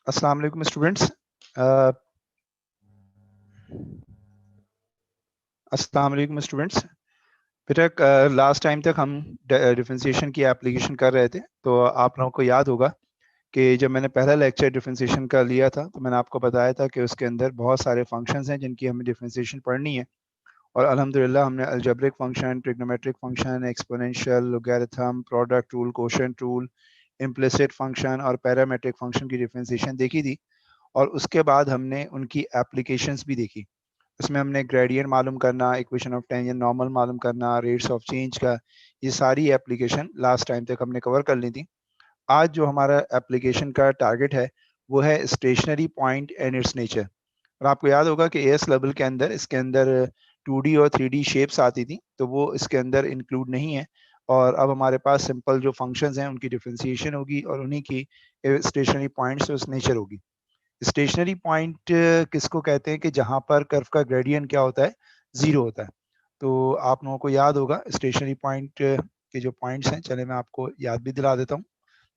अस्सलाम वालेकुम स्टूडेंट्स। अस्सलाम वालेकुम स्टूडेंट्स। बेटा लास्ट टाइम तक हम डिफरेंशिएशन की एप्लीकेशन कर रहे थे, तो आप लोगों को याद होगा कि जब मैंने पहला लेक्चर डिफरेंशिएशन का लिया था तो मैंने आपको बताया था कि उसके अंदर बहुत सारे फंक्शंस हैं जिनकी हमें डिफरेंशिएशन पढ़नी है। और अल्हम्दुलिल्लाह हमने algebraic function, trigonometric function, exponential, logarithm, product rule, quotient rule, implicit function और पैरामेट्रिक फंक्शन की डिफरेंशिएशन देखी थी। और उसके बाद हमने उनकी एप्लीकेशंस भी देखी। उसमें हमने ग्रेडियंट मालूम करना, इक्वेशन ऑफ टेंजेंट नॉर्मल मालूम करना, रेट्स ऑफ चेंज का, ये सारी एप्लीकेशन लास्ट टाइम तक हमने कवर कर ली थी। आज जो हमारा एप्लीकेशन का टारगेट है वो है stationary point and it's nature. और आपको याद होगा कि एएस लेवल के अंदर इसके अंदर 2D और 3D शेप्स आती थी, तो वो इसके अंदर इंक्लूड नहीं है। और अब हमारे पास सिंपल जो फंक्शंस हैं उनकी डिफरेंशिएशन होगी और उन्हीं की स्टेशनरी पॉइंट्स उस नेचर होगी। स्टेशनरी पॉइंट किसको कहते हैं कि जहां पर कर्व का ग्रेडियंट क्या होता है, जीरो होता है। तो आप लोगों को याद होगा स्टेशनरी पॉइंट के जो पॉइंट्स हैं, चले मैं आपको याद भी दिला देता हूँ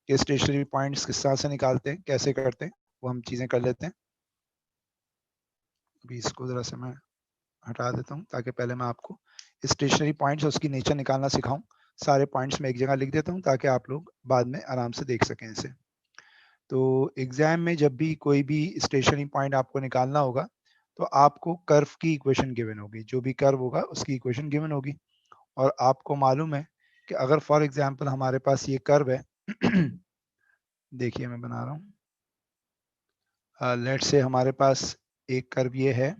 कि स्टेशनरी पॉइंट्स किस तरह से निकालते हैं, कैसे करते हैं, वो हम चीजें कर लेते हैं। अभी इसको जरा से मैं हटा देता हूँ ताकि पहले मैं आपको स्टेशनरी पॉइंट्स उसकी नेचर निकालना सिखाऊं। सारे पॉइंट्स मैं एक जगह लिख देता हूँ ताकि आप लोग बाद में आराम से देख सकें इसे। तो एग्जाम में जब भी कोई भी स्टेशनरी पॉइंट आपको निकालना होगा तो आपको कर्व की इक्वेशन गिवन होगी, जो भी कर्व होगा उसकी इक्वेशन गिवन होगी। और आपको मालूम है कि अगर फॉर एग्जांपल हमारे पास ये कर्व है देखिए मैं बना रहा हूँ, लेट्स से हमारे पास एक कर्व ये है,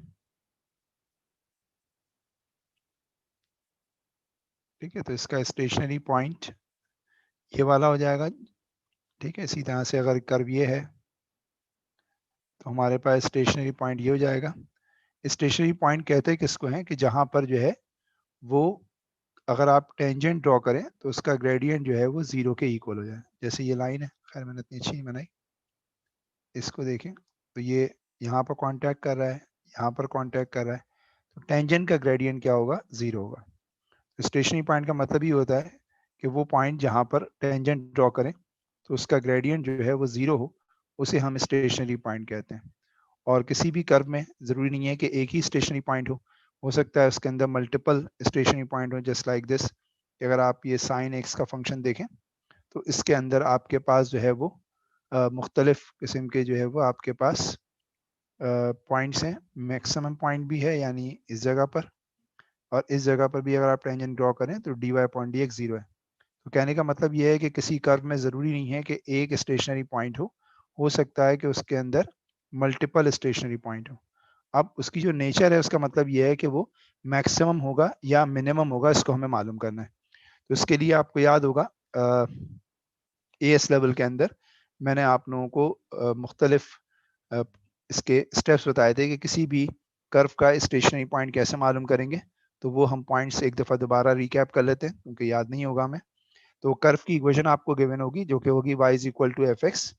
ठीक है। तो इसका स्टेशनरी पॉइंट ये वाला हो जाएगा, ठीक है। इसी तरह से अगर कर्व ये है तो हमारे पास स्टेशनरी पॉइंट ये हो जाएगा। स्टेशनरी पॉइंट कहते हैं किसको हैं कि जहां पर जो है वो, अगर आप टेंजेंट ड्रॉ करें तो उसका ग्रेडियंट जो है वो जीरो के इक्वल हो जाए। जैसे ये लाइन है, खैर मैंने इतनी अच्छी नहीं बनाई, इसको देखें तो ये यहाँ पर कांटेक्ट कर रहा है, यहाँ पर कांटेक्ट कर रहा है, तो टेंजेंट का ग्रेडियंट क्या होगा, जीरो होगा। तो स्टेशनरी पॉइंट का मतलब ही होता है कि वो पॉइंट जहाँ पर टेंजेंट ड्रॉ करें तो उसका ग्रेडियंट जो है वो जीरो हो, उसे हम स्टेशनरी पॉइंट कहते हैं। और किसी भी कर्व में ज़रूरी नहीं है कि एक ही स्टेशनरी पॉइंट हो सकता है उसके अंदर मल्टीपल स्टेशनरी पॉइंट हो, जस्ट लाइक दिस। अगर आप ये साइन एक्स का फंक्शन देखें तो इसके अंदर आपके पास जो है वो मुख्तलिफ किस्म के जो है वो आपके पास पॉइंट्स हैं। मैक्सिमम पॉइंट भी है यानी इस जगह पर, और इस जगह पर भी अगर आप टेंजेंट ड्रॉ करें तो dy अपॉन dx जीरो है। तो कहने का मतलब ये है कि किसी कर्व में ज़रूरी नहीं है कि एक स्टेशनरी पॉइंट हो सकता है कि उसके अंदर मल्टीपल स्टेशनरी पॉइंट हो। अब उसकी जो नेचर है उसका मतलब ये है कि वो मैक्सिमम होगा या मिनिमम होगा, इसको हमें मालूम करना है। तो इसके लिए आपको याद होगा एएस लेवल के अंदर मैंने आप लोगों को मुख्तलिफ इसके स्टेप्स बताए थे कि किसी भी कर्व का स्टेशनरी पॉइंट कैसे मालूम करेंगे। तो वो हम पॉइंट्स एक दफ़ा दोबारा रिकैप कर लेते हैं क्योंकि याद नहीं होगा हमें। तो कर्व की इक्वेशन आपको गिवन होगी जो कि होगी y is equal to f x.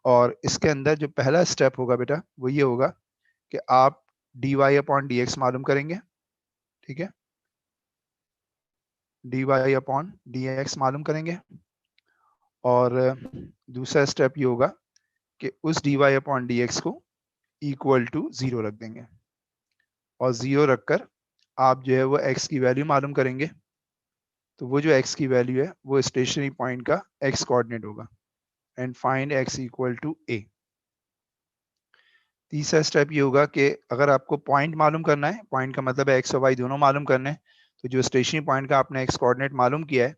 और इसके अंदर जो पहला स्टेप होगा बेटा वो ये होगा कि आप dy अपॉन डी एक्स मालूम करेंगे, ठीक है। dy अपॉन डी एक्स मालूम करेंगे। और दूसरा स्टेप ये होगा कि उस dy अपॉन डी एक्स को इक्वल टू जीरो रख देंगे। और जीरो रखकर आप जो है वो x की वैल्यू मालूम करेंगे। तो वो जो x की वैल्यू है वो स्टेशनरी पॉइंट का x कोऑर्डिनेट होगा। And find x equal to a। तीसरा स्टेप ये होगा कि अगर आपको पॉइंट मालूम करना है, पॉइंट का मतलब है एक्स और वाई दोनों मालूम करने हैं, तो जो स्टेशनरी पॉइंट का आपने एक्स कोऑर्डिनेट मालूम किया है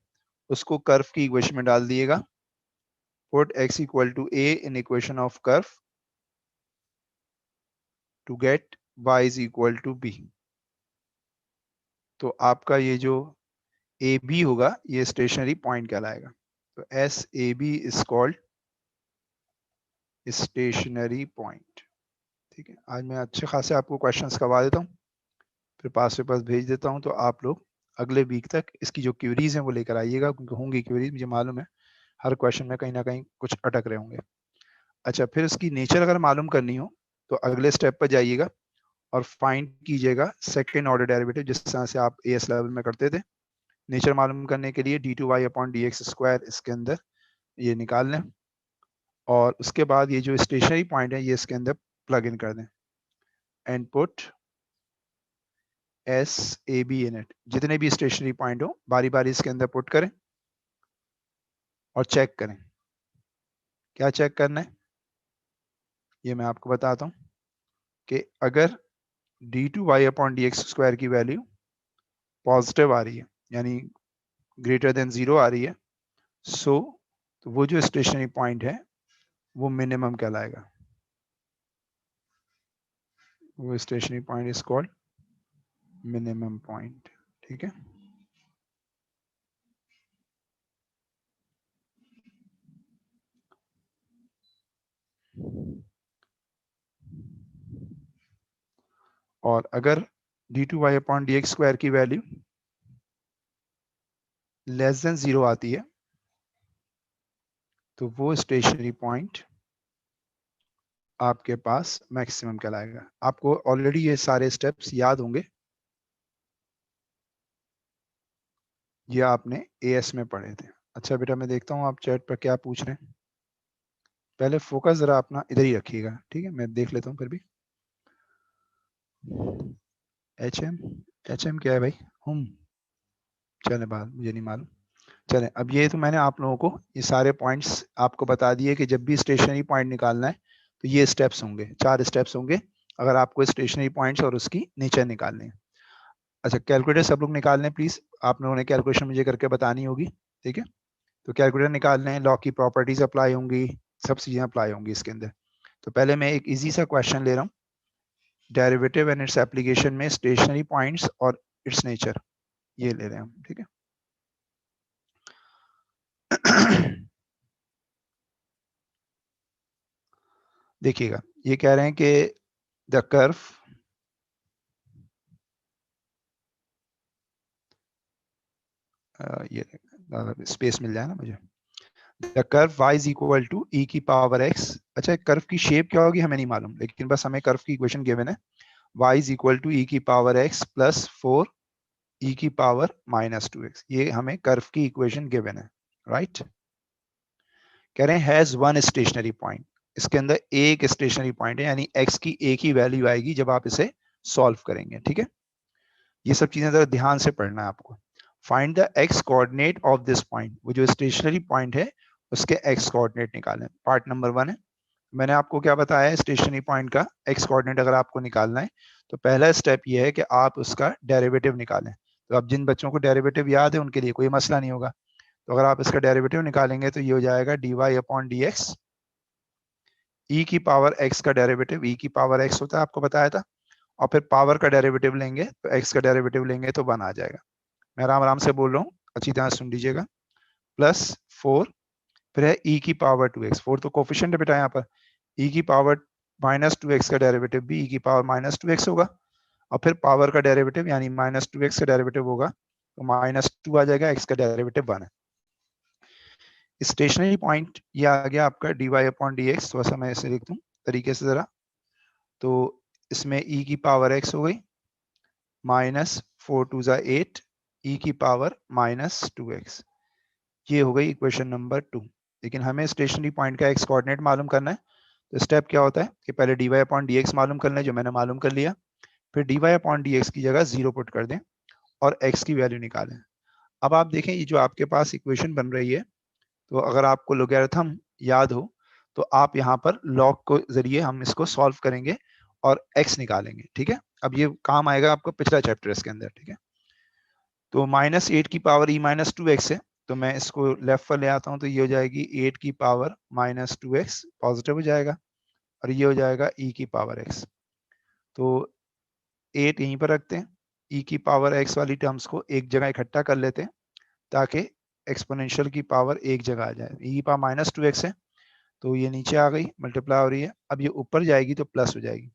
उसको कर्व की इक्वेशन में डाल दिएगा। Put x equal to a in equation of curve to get y is equal to b। तो आपका ये जो ए बी होगा ये स्टेशनरी पॉइंट कहलाएगा। तो as a b is called stationary point, ठीक है। आज मैं अच्छे खासे आपको क्वेश्चंस करवा देता हूँ, फिर पास पेपर्स भेज देता हूँ, तो आप लोग अगले वीक तक इसकी जो क्वेरीज हैं वो लेकर आइएगा, क्योंकि होंगी क्वेरीज, मुझे मालूम है हर क्वेश्चन में कहीं ना कहीं कुछ अटक रहे होंगे। अच्छा, फिर इसकी नेचर अगर मालूम करनी हो तो अगले स्टेप पर जाइएगा और फाइंड कीजिएगा सेकेंड ऑर्डर डेरिवेटिव, जिस तरह से आप एएस लेवल में करते थे। नेचर मालूम करने के लिए d two y upon d x square इसके अंदर ये निकाल लें। और उसके बाद ये जो स्टेशनरी पॉइंट है ये इसके अंदर प्लग इन कर दें, and put SAB in it. जितने भी स्टेशनरी पॉइंट हो बारी बारी इसके अंदर पुट करें और चेक करें। क्या चेक करना है ये मैं आपको बताता हूँ कि अगर d2y/dx² की वैल्यू पॉजिटिव आ रही है, यानी ग्रेटर देन 0 आ रही है, तो वो जो स्टेशनरी पॉइंट है वो मिनिमम कहलाएगा। वो stationary point is called minimum point. ठीक है, और अगर d2y/dx² की वैल्यू लेस देन 0 आती है तो वो स्टेशनरी पॉइंट आपके पास मैक्सिमम कहलाएगा। आपको ऑलरेडी ये सारे स्टेप्स याद होंगे, ये आपने AS में पढ़े थे। अच्छा बेटा, मैं देखता हूँ आप चैट पर क्या पूछ रहे हैं। पहले फोकस जरा अपना इधर ही रखिएगा, ठीक है? मैं देख लेता हूँ फिर भी। HM क्या है भाई? चले बात मुझे नहीं मालूम। चले, अब ये तो मैंने आप लोगों को ये सारे पॉइंट्स आपको बता दिए कि जब भी स्टेशनरी पॉइंट निकालना है तो ये स्टेप्स होंगे, 4 स्टेप्स होंगे अगर आपको स्टेशनरी पॉइंट्स और उसकी नेचर निकालनी है। अच्छा, कैलकुलेटर सब लोग निकाल लें प्लीज, आप लोगों ने कैलकुलेशन मुझे करके बतानी होगी, ठीक है? तो कैलकुलेटर निकाल लें, लॉ की प्रॉपर्टीज अप्लाई होंगी, सब चीजें अप्लाई होंगी इसके अंदर। तो पहले मैं एक इजी सा क्वेश्चन ले रहा हूँ, डेरिवेटिव एंड इट्स एप्लीकेशन में स्टेशनरी पॉइंट्स और इट्स नेचर, ये ले रहे हैं हम, ठीक है? देखिएगा, ये कह रहे हैं कि द कर्व ये स्पेस मिल जाए ना मुझे। The curve y is equal to e की पावर x। अच्छा, कर्व की शेप क्या होगी हमें नहीं मालूम, लेकिन बस हमें कर्व की इक्वेशन गिवन है, y is equal to e की पावर x प्लस 4 e की पावर माइनस 2x। ये हमें कर्व की इक्वेशन गिवन है, राइट? कह रहे हैं हैज वन स्टेशनरी पॉइंट, इसके अंदर एक स्टेशनरी पॉइंट है, यानी x की एक ही वैल्यू आएगी जब आप इसे सॉल्व करेंगे, ठीक है? ये सब चीजें जरा ध्यान से पढ़ना है आपको। Find the x coordinate of this point, वो जो स्टेशनरी पॉइंट है उसके x कोऑर्डिनेट निकालें। पार्ट नंबर 1 है। मैंने आपको क्या बताया है, स्टेशनरी पॉइंट का x कोऑर्डिनेट अगर आपको निकालना है तो पहला स्टेप ये है कि आप उसका डेरिवेटिव निकालें। तो अब जिन बच्चों को डेरिवेटिव याद है उनके लिए कोई मसला नहीं होगा। तो अगर आप इसका डेरिवेटिव निकालेंगे तो ये हो जाएगा dy/dx, e की पावर x का डेरिवेटिव e की पावर x होता है, आपको बताया था, और फिर पावर का डेरिवेटिव लेंगे तो x का डेरिवेटिव लेंगे तो 1 आ जाएगा। मैं आराम आराम से बोल रहा हूँ, अच्छी तरह सुन लीजिएगा। प्लस 4, फिर है e की पावर 2x, 4 तो कोफिशिएंट है बेटा यहाँ पर, e की पावर माइनस 2x का डेरिवेटिव भी e की पावर माइनस 2x होगा, और फिर पावर का डेरिवेटिव यानी माइनस 2x का डेरिवेटिव होगा तो माइनस 2 आ जाएगा, x का डेरिवेटिव 1 है। स्टेशनरी पॉइंट ये आ गया आपका dy/dx। थोड़ा सा मैं इसे लिख दूं तरीके से जरा, तो इसमें e की पावर x हो गई माइनस 4 2 8 e की पावर माइनस 2x, ये हो गई इक्वेशन नंबर 2। लेकिन हमें स्टेशनरी पॉइंट का x कोऑर्डिनेट मालूम करना है, तो स्टेप क्या होता है कि पहले dy/dx मालूम कर लें, जो मैंने मालूम कर लिया, फिर dy/dx की जगह 0 पुट कर दें और x की वैल्यू निकालें। अब आप देखें ये जो आपके पास इक्वेशन बन रही है, तो अगर आपको लोगैरिथम याद हो तो आप यहाँ पर लॉग को जरिए हम इसको सॉल्व करेंगे और x निकालेंगे, ठीक है? अब ये काम आएगा आपको पिछला चैप्टर इसके अंदर, ठीक है? तो माइनस 8 की पावर e माइनस 2x है, तो मैं इसको लेफ्ट पर ले आता हूँ, तो ये हो जाएगी 8 की पावर माइनस 2x, पॉजिटिव हो जाएगा, और ये हो जाएगा e की पावर x। तो 8 यहीं पर रखते हैं, e की पावर x वाली टर्म्स को एक जगह इकट्ठा कर लेते हैं ताकि एक्सपोनेंशियल की पावर एक जगह आ जाए। e की पावर माइनस 2x है तो ये नीचे आ गई, मल्टीप्लाई हो रही है, अब ये ऊपर जाएगी तो प्लस हो जाएगी,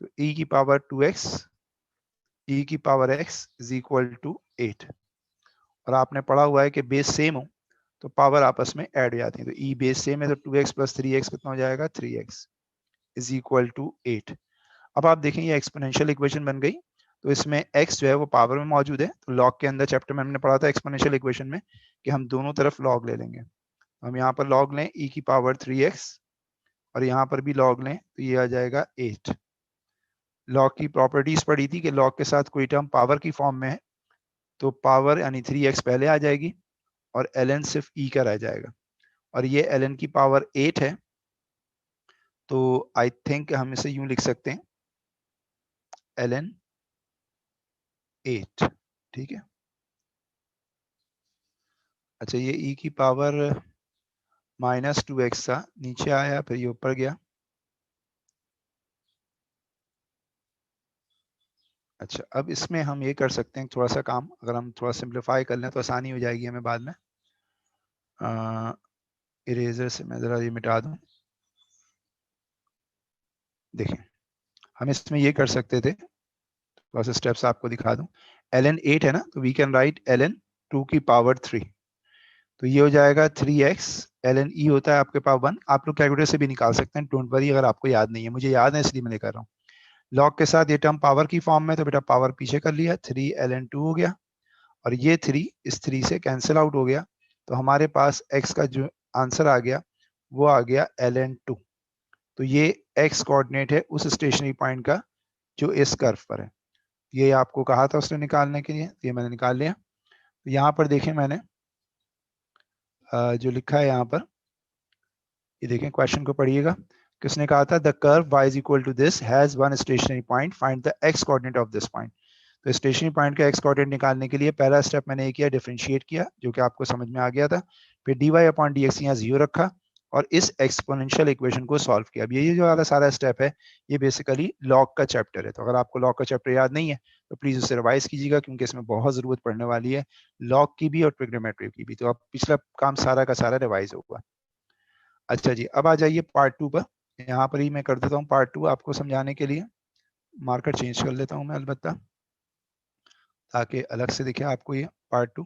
तो e की पावर 2x e की power x is equal to 8। और आपने पढ़ा हुआ है कि बेस सेम हो तो पावर आपस में ऐड हो जाती है, तो e बेस सेम है तो 2x प्लस 3x कितना हो जाएगा, 3x इज इक्वल टू 8। अब आप देखें ये एक्सपोनेंशियल इक्वेशन बन गई, तो इसमें x जो है वो पावर में मौजूद है, तो लॉग के अंदर चैप्टर में हमने पढ़ा था एक्सपोनेंशियल इक्वेशन में कि हम दोनों तरफ लॉग ले लेंगे, हम यहाँ पर log लें e की पावर 3x और यहाँ पर भी log लें तो ये आ जाएगा 8। log की प्रॉपर्टीज पढ़ी थी कि log के साथ कोई टर्म पावर की फॉर्म में है तो पावर यानी 3x पहले आ जाएगी और ln सिर्फ e का रह जाएगा, और ये ln की पावर 8 है तो आई थिंक हम इसे यूं लिख सकते हैं ln 8। ठीक है, अच्छा ये e की पावर -2x था, नीचे आया फिर ये ऊपर गया। अच्छा अब इसमें हम ये कर सकते हैं थोड़ा सा काम, अगर हम थोड़ा सिंप्लीफाई कर लें तो आसानी हो जाएगी हमें बाद में। इरेजर से मैं ज़रा ये मिटा दूं। देखें हम इसमें ये कर सकते थे, थोड़ा सा स्टेप्स आपको दिखा दूं। ln 8 है ना, तो वी कैन राइट ln 2 की पावर 3, तो ये हो जाएगा 3x। ln e होता है आपके पास 1, आप लोग कैलकुलेटर से भी निकाल सकते हैं, डोंट वरी अगर आपको याद नहीं है, मुझे याद है इसलिए मैं कर रहा हूँ। लॉग के साथ ये टर्म पावर की फॉर्म में, तो बेटा पावर पीछे कर लिया, 3 ln 2 हो गया, और ये 3 इस 3 से कैंसिल आउट हो गया, तो हमारे पास x का जो आंसर आ गया वो आ गया ln 2। तो ये x कोऑर्डिनेट है उस स्टेशनरी पॉइंट का जो इस कर्व पर है। ये आपको कहा था उसने निकालने के लिए, ये मैंने निकाल लिया। तो यहाँ पर देखें मैंने जो लिखा है यहाँ पर, ये देखें क्वेश्चन को पढ़िएगा। किसने कहा था the curve y is equal to this has one stationary point, find the x coordinate of this point. तो स्टेशनरी पॉइंट का x कोऑर्डिनेट निकालने के लिए पहला स्टेप मैंने ये किया, डिफरेंशिएट किया, जो कि आपको समझ में आ गया था। फिर dy अपॉन dx यहाँ 0 रखा और इस एक्सपोनेंशियल इक्वेशन को सॉल्व किया। अब ये जो वाला सारा स्टेप है ये बेसिकली लॉग का चैप्टर है, तो अगर आपको लॉग का चैप्टर याद नहीं है तो प्लीज उसे रिवाइज कीजिएगा, क्योंकि इसमें बहुत जरूरत पड़ने वाली है लॉग की भी और ट्रिग्नोमेट्री की भी। तो अब पिछला काम सारा का सारा रिवाइज होगा। अच्छा जी, अब आ जाइए पार्ट 2 पर। यहाँ पर ही मैं कर देता हूँ पार्ट 2 आपको समझाने के लिए। मार्कर चेंज कर लेता हूँ मैं अलबत्ता, ताकि अलग से दिखे आपको ये पार्ट 2।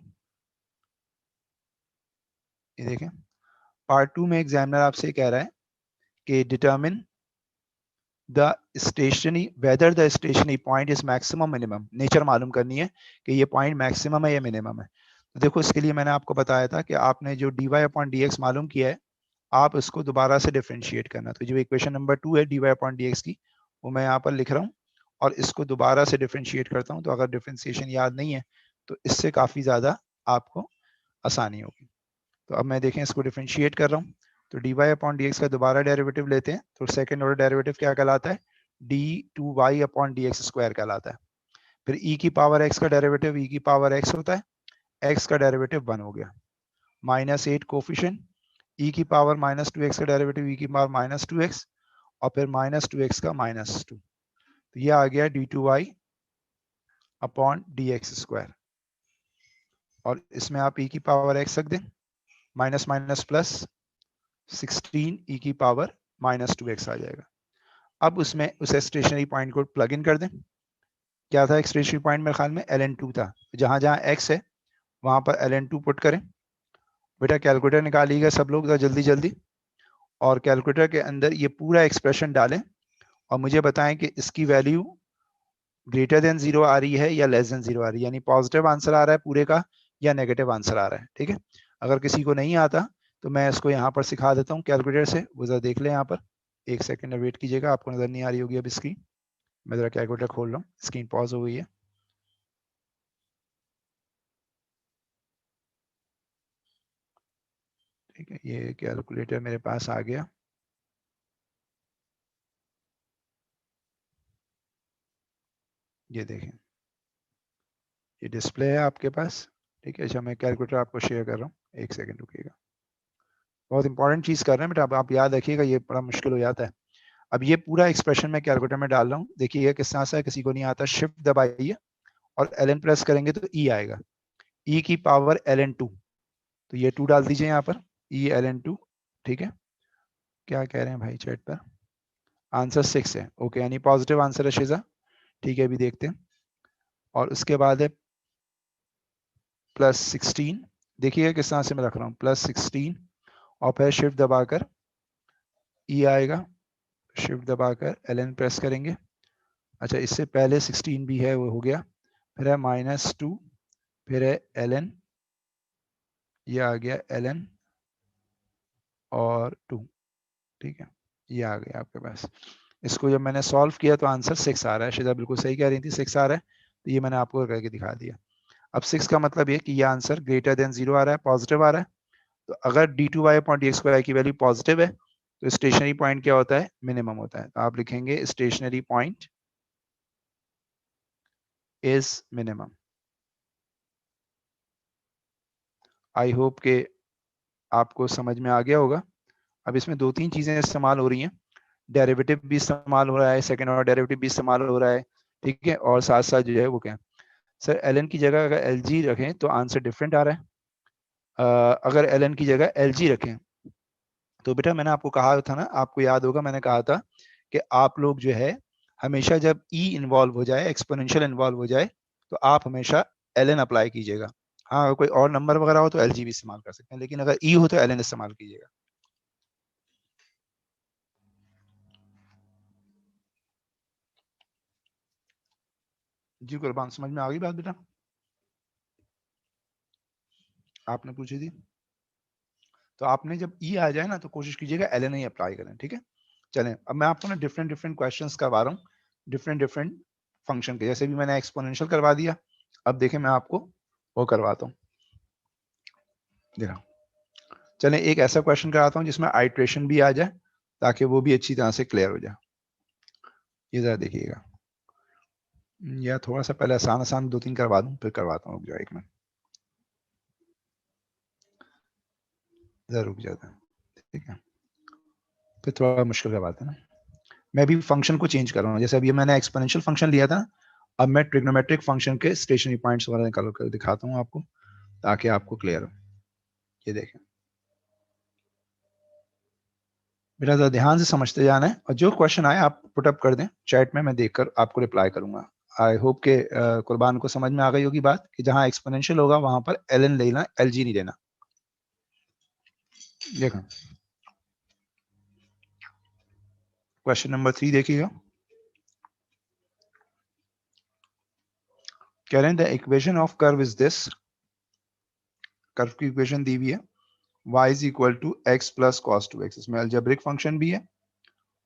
ये देखें पार्ट 2 में एग्जामिनर आपसे कह रहा है कि determine the stationary whether the stationary point is maximum minimum. Nature मालूम करनी है कि ये पॉइंट मैक्सिमम है या मिनिमम है। तो देखो इसके लिए मैंने आपको बताया था कि आपने जो dy अपॉन dx मालूम किया है आप इसको दोबारा से डिफरेंशिएट करना। तो जो इक्वेशन नंबर 2 है dy अपॉन dx की, वो मैं यहाँ पर लिख रहा हूँ और इसको दोबारा से डिफरेंशिएट करता हूँ। तो अगर डिफरेंशिएशन याद नहीं है तो इससे काफ़ी ज़्यादा आपको आसानी होगी। तो अब मैं देखें इसको डिफरेंशिएट कर रहा हूँ, तो dy अपॉन dx का दोबारा डेरिवेटिव लेते हैं, तो सेकंड ऑर्डर डेरिवेटिव क्या कहलाता है, d2y अपॉन dx स्क्वायर कहलाता है। फिर e की पावर x का डेरिवेटिव e की पावर x होता है, x का डेरिवेटिव 1 हो गया, -8 कोफिशिएंट, e की पावर -2x का डेरिवेटिव e की पावर -2x और फिर -2x का -2, तो ये आ गया d2y अपॉन dx स्क्वायर। और इसमें आप e की पावर x रख दें, माइनस माइनस प्लस 16 e की पावर -2x आ जाएगा। अब उसमें उस स्टेशनरी पॉइंट को प्लग इन कर दें। क्या था स्टेशनरी पॉइंट मेरे ख्याल में ln2 था, जहां जहां x है वहां पर ln2 पुट करें। बेटा कैलकुलेटर निकालिएगा सब लोग जल्दी जल्दी, और कैलकुलेटर के अंदर ये पूरा एक्सप्रेशन डालें और मुझे बताएं कि इसकी वैल्यू ग्रेटर देन 0 आ रही है या लेस देन 0 आ रही है, यानी पॉजिटिव आंसर आ रहा है पूरे का या नेगेटिव आंसर आ रहा है। ठीक है, अगर किसी को नहीं आता तो मैं इसको यहाँ पर सिखा देता हूँ कैलकुलेटर से, वो जरा देख लें यहाँ पर। एक सेकंड वेट कीजिएगा, आपको नजर नहीं आ रही होगी अब स्क्रीन। मैं जरा कैलकुलेटर खोल रहा हूँ, स्क्रीन पॉज हो गई है। ठीक है, ये कैलकुलेटर मेरे पास आ गया। ये देखें ये डिस्प्ले है आपके पास। ठीक है, अच्छा मैं कैलकुलेटर आपको शेयर कर रहा हूँ, एक सेकंड रुकिएगा। बहुत इंपॉर्टेंट चीज़ कर रहे हैं बेटा, अब आप याद रखिएगा, ये बड़ा मुश्किल हो जाता है। अब ये पूरा एक्सप्रेशन मैं कैलकुलेटर में डाल रहा हूँ, देखिए किस तरह से है, किसी को नहीं आता शिफ्ट दबाइए और ln प्रेस करेंगे तो e आएगा, e की पावर ln2, तो ये 2 डाल दीजिए यहाँ पर, e ln2। ठीक है, क्या कह रहे हैं भाई चैट पर, आंसर 6 है, ओके, यानी पॉजिटिव आंसर है शिजा। ठीक है, अभी देखते हैं। और उसके बाद है +16, देखिए किस तरह से मैं रख रहा हूँ, +16 और फिर शिफ्ट दबाकर e आएगा, शिफ्ट दबाकर ln प्रेस करेंगे। अच्छा इससे पहले 16 भी है, वो हो गया, फिर है -2, फिर है ln, ये आ गया ln और 2, ठीक है, ये आ गया आपके पास। इसको जब मैंने सॉल्व किया तो आंसर 6 आ रहा है। शिजा बिल्कुल सही कह रही थी, 6 आ रहा है, तो ये मैंने आपको करके दिखा दिया। अब 6 का मतलब ये कि ये आंसर ग्रेटर देन 0 आ रहा है, पॉजिटिव आ रहा है। तो अगर d2y अपॉन dx स्क्वायर की वैल्यू पॉजिटिव है तो स्टेशनरी पॉइंट क्या होता है, मिनिमम होता है। तो आप लिखेंगे stationery point is minimum. I hope के आपको समझ में आ गया होगा। अब इसमें 2-3 चीजें इस्तेमाल हो रही हैं, डेरिवेटिव भी इस्तेमाल हो रहा है, सेकेंड ऑर्डर डेरिवेटिव भी इस्तेमाल हो रहा है, ठीक है, और साथ साथ जो है वो क्या, सर ln की जगह अगर lg रखें तो आंसर डिफरेंट आ रहा है। अगर ln की जगह lg रखें तो बेटा मैंने आपको कहा था ना, आपको याद होगा मैंने कहा था कि आप लोग जो है हमेशा जब e इन्वॉल्व हो जाए, एक्सपोनेंशियल इन्वॉल्व हो जाए, तो आप हमेशा ln अप्लाई कीजिएगा। हाँ, अगर कोई और नंबर वगैरह हो तो lg भी इस्तेमाल कर सकते हैं, लेकिन अगर e हो तो ln इस्तेमाल कीजिएगा। जी कुर्बान, समझ में आ गई बात बेटा? आपने पूछी थी, तो आपने जब ई आ जाए ना तो कोशिश कीजिएगा ln ही अप्लाई करें, ठीक है। चलें, अब मैं आपको ना डिफरेंट डिफरेंट क्वेश्चंस करवा रहा हूँ, डिफरेंट डिफरेंट फंक्शन के। जैसे भी मैंने एक्सपोनेंशियल करवा दिया, अब देखें मैं आपको वो करवाता हूँ। देखा, चलें एक ऐसा क्वेश्चन कराता हूँ जिसमें आइट्रेशन भी आ जाए, ताकि वो भी अच्छी तरह से क्लियर हो जाए। ये जरा देखिएगा, या थोड़ा सा पहले आसान आसान 2-3 करवा दूँ, फिर करवाता हूँ, रुक जाओ एक मिनट, जरा रुक जाता है, ठीक है, फिर थोड़ा मुश्किल करवाते हैं ना। मैं भी फंक्शन को चेंज कर रहा हूँ, जैसे अभी मैंने एक्सपोनेंशियल फंक्शन लिया था, अब मैं ट्रिग्नोमेट्रिक फंक्शन के स्टेशनरी पॉइंट्स वगैरह निकाल कर दिखाता हूँ आपको, ताकि आपको क्लियर हो। ये देखें बेटा, जरा ध्यान से समझते जाना है, और जो क्वेश्चन आए आप पुटअप कर दें चैट में, मैं देखकर आपको रिप्लाई करूंगा। आई होप के कुर्बान को समझ में आ गई होगी बात कि जहां एक्सपोनेंशियल होगा वहां पर ln लेना, lg नहीं लेना। देखो क्वेश्चन नंबर 3 देखिएगा, कह रहे हैं the equation of curve is this. Curve की इक्वेशन दी हुई है, y is equal to x plus cos 2x। इसमें अलजेब्रिक फंक्शन भी है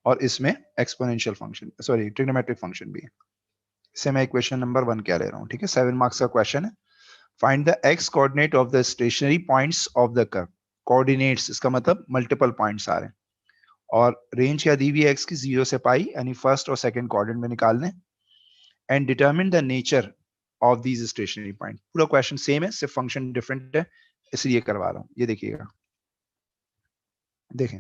और इसमें exponential function, sorry trigonometric function भी है। इसे मैं इक्वेशन नंबर 1 क्या ले रहा हूँ, ठीक है, 7 मार्क्स का क्वेश्चन है। Find the x coordinate of the stationary points of the curve. Coordinates इसका मतलब मल्टीपल पॉइंट्स आ रहे हैं, और रेंज क्या दी हुई है एक्स की, 0 से पाई, यानी फर्स्ट और सेकंड कोऑर्डिनेट में निकालने। And determine the nature of these stationary point. पूरा क्वेश्चन सेम है, सिर्फ फंक्शन डिफरेंट है, इसलिए करवा रहा हूँ। ये देखिएगा, देखें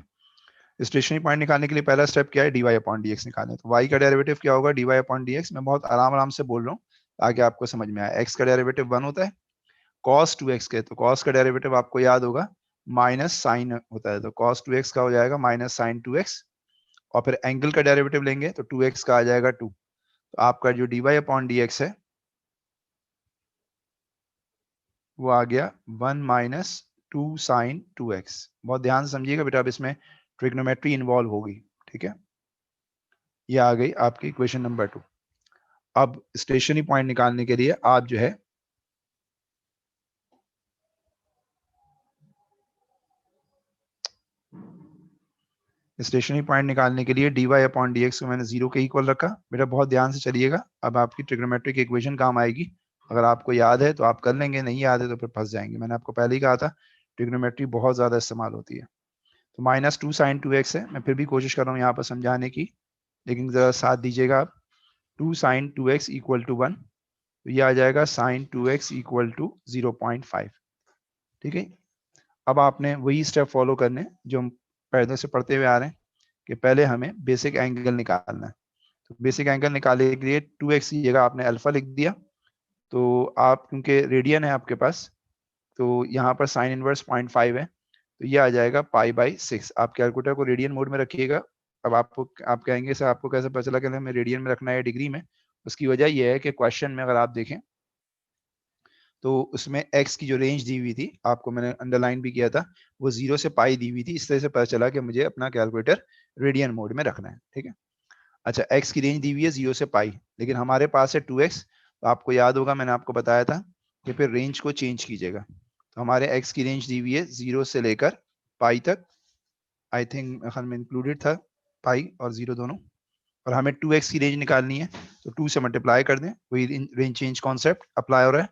स्टेशनरी पॉइंट निकालने के लिए पहला स्टेप क्या है, dy अपॉन dx निकालने। तो y का डेरिवेटिव क्या होगा, dy अपॉन dx। मैं बहुत आराम आराम से बोल रहा हूँ ताकि आपको समझ में आए। x का डेरिवेटिव 1 होता है, cos 2x के, तो cos का डेरिवेटिव आपको याद होगा माइनस साइन होता है, तो cos 2x का हो जाएगा माइनस साइन 2x। और फिर एंगल का डेरिवेटिव लेंगे तो 2x का आ जाएगा 2। तो आपका जो dy अपॉन dx है वो आ गया 1 माइनस 2 साइन 2x। बहुत ध्यान से समझिएगा बेटा, अब इसमें ट्रिग्नोमेट्री इन्वॉल्व होगी, ठीक है। ये आ गई आपकी इक्वेशन नंबर 2। अब स्टेशनरी पॉइंट निकालने के लिए आप जो है स्टेशनरी पॉइंट निकालने के लिए dy अपॉन dx को मैंने 0 के इक्वल रखा। बेटा बहुत ध्यान से चलिएगा, अब आपकी ट्रिग्नोमेट्रिक इक्वेशन काम आएगी। अगर आपको याद है तो आप कर लेंगे, नहीं याद है तो फिर फंस जाएंगे। मैंने आपको पहले ही कहा था ट्रिग्नोमेट्री बहुत ज्यादा इस्तेमाल होती है। तो माइनस 2 साइन 2x है, मैं फिर भी कोशिश कर रहा हूँ यहाँ पर समझाने की, लेकिन जरा साथ दीजिएगा आप। 2 साइन 2x इक्वल टू 1, तो ये आ जाएगा साइन 2x इक्वल टू 0.5, ठीक है। अब आपने वही स्टेप फॉलो करने जो हम पहले से पढ़ते हुए आ रहे हैं, कि पहले हमें बेसिक एंगल निकालना है। तो बेसिक एंगल निकालने के लिए 2x की जगह आपने अल्फा लिख दिया। तो आप क्योंकि रेडियन है आपके पास, तो यहाँ पर साइन इनवर्स 0.5 है, तो ये आ जाएगा पाई बाई 6। आप कैलकुलेटर को रेडियन मोड में रखिएगा। अब आपको आप कहेंगे सर आपको कैसे पता चला कि हमें रेडियन में रखना है डिग्री में? उसकी वजह यह है कि क्वेश्चन में अगर आप देखें तो उसमें x की जो रेंज दी हुई थी, आपको मैंने अंडरलाइन भी किया था, वो 0 से पाई दी हुई थी। इस तरह से पता चला कि मुझे अपना कैलकुलेटर रेडियन मोड में रखना है, ठीक है। अच्छा, x की रेंज दी हुई है 0 से पाई, लेकिन हमारे पास है 2x। तो आपको याद होगा मैंने आपको बताया था कि फिर रेंज को चेंज कीजिएगा। तो हमारे x की रेंज दी हुई है 0 से लेकर पाई तक, आई थिंक में इंक्लूडेड था पाई और 0 दोनों, और हमें 2x की रेंज निकालनी है, तो 2 से मल्टीप्लाई कर दें, वही रेंज चेंज कॉन्सेप्ट अप्लाई हो रहा है,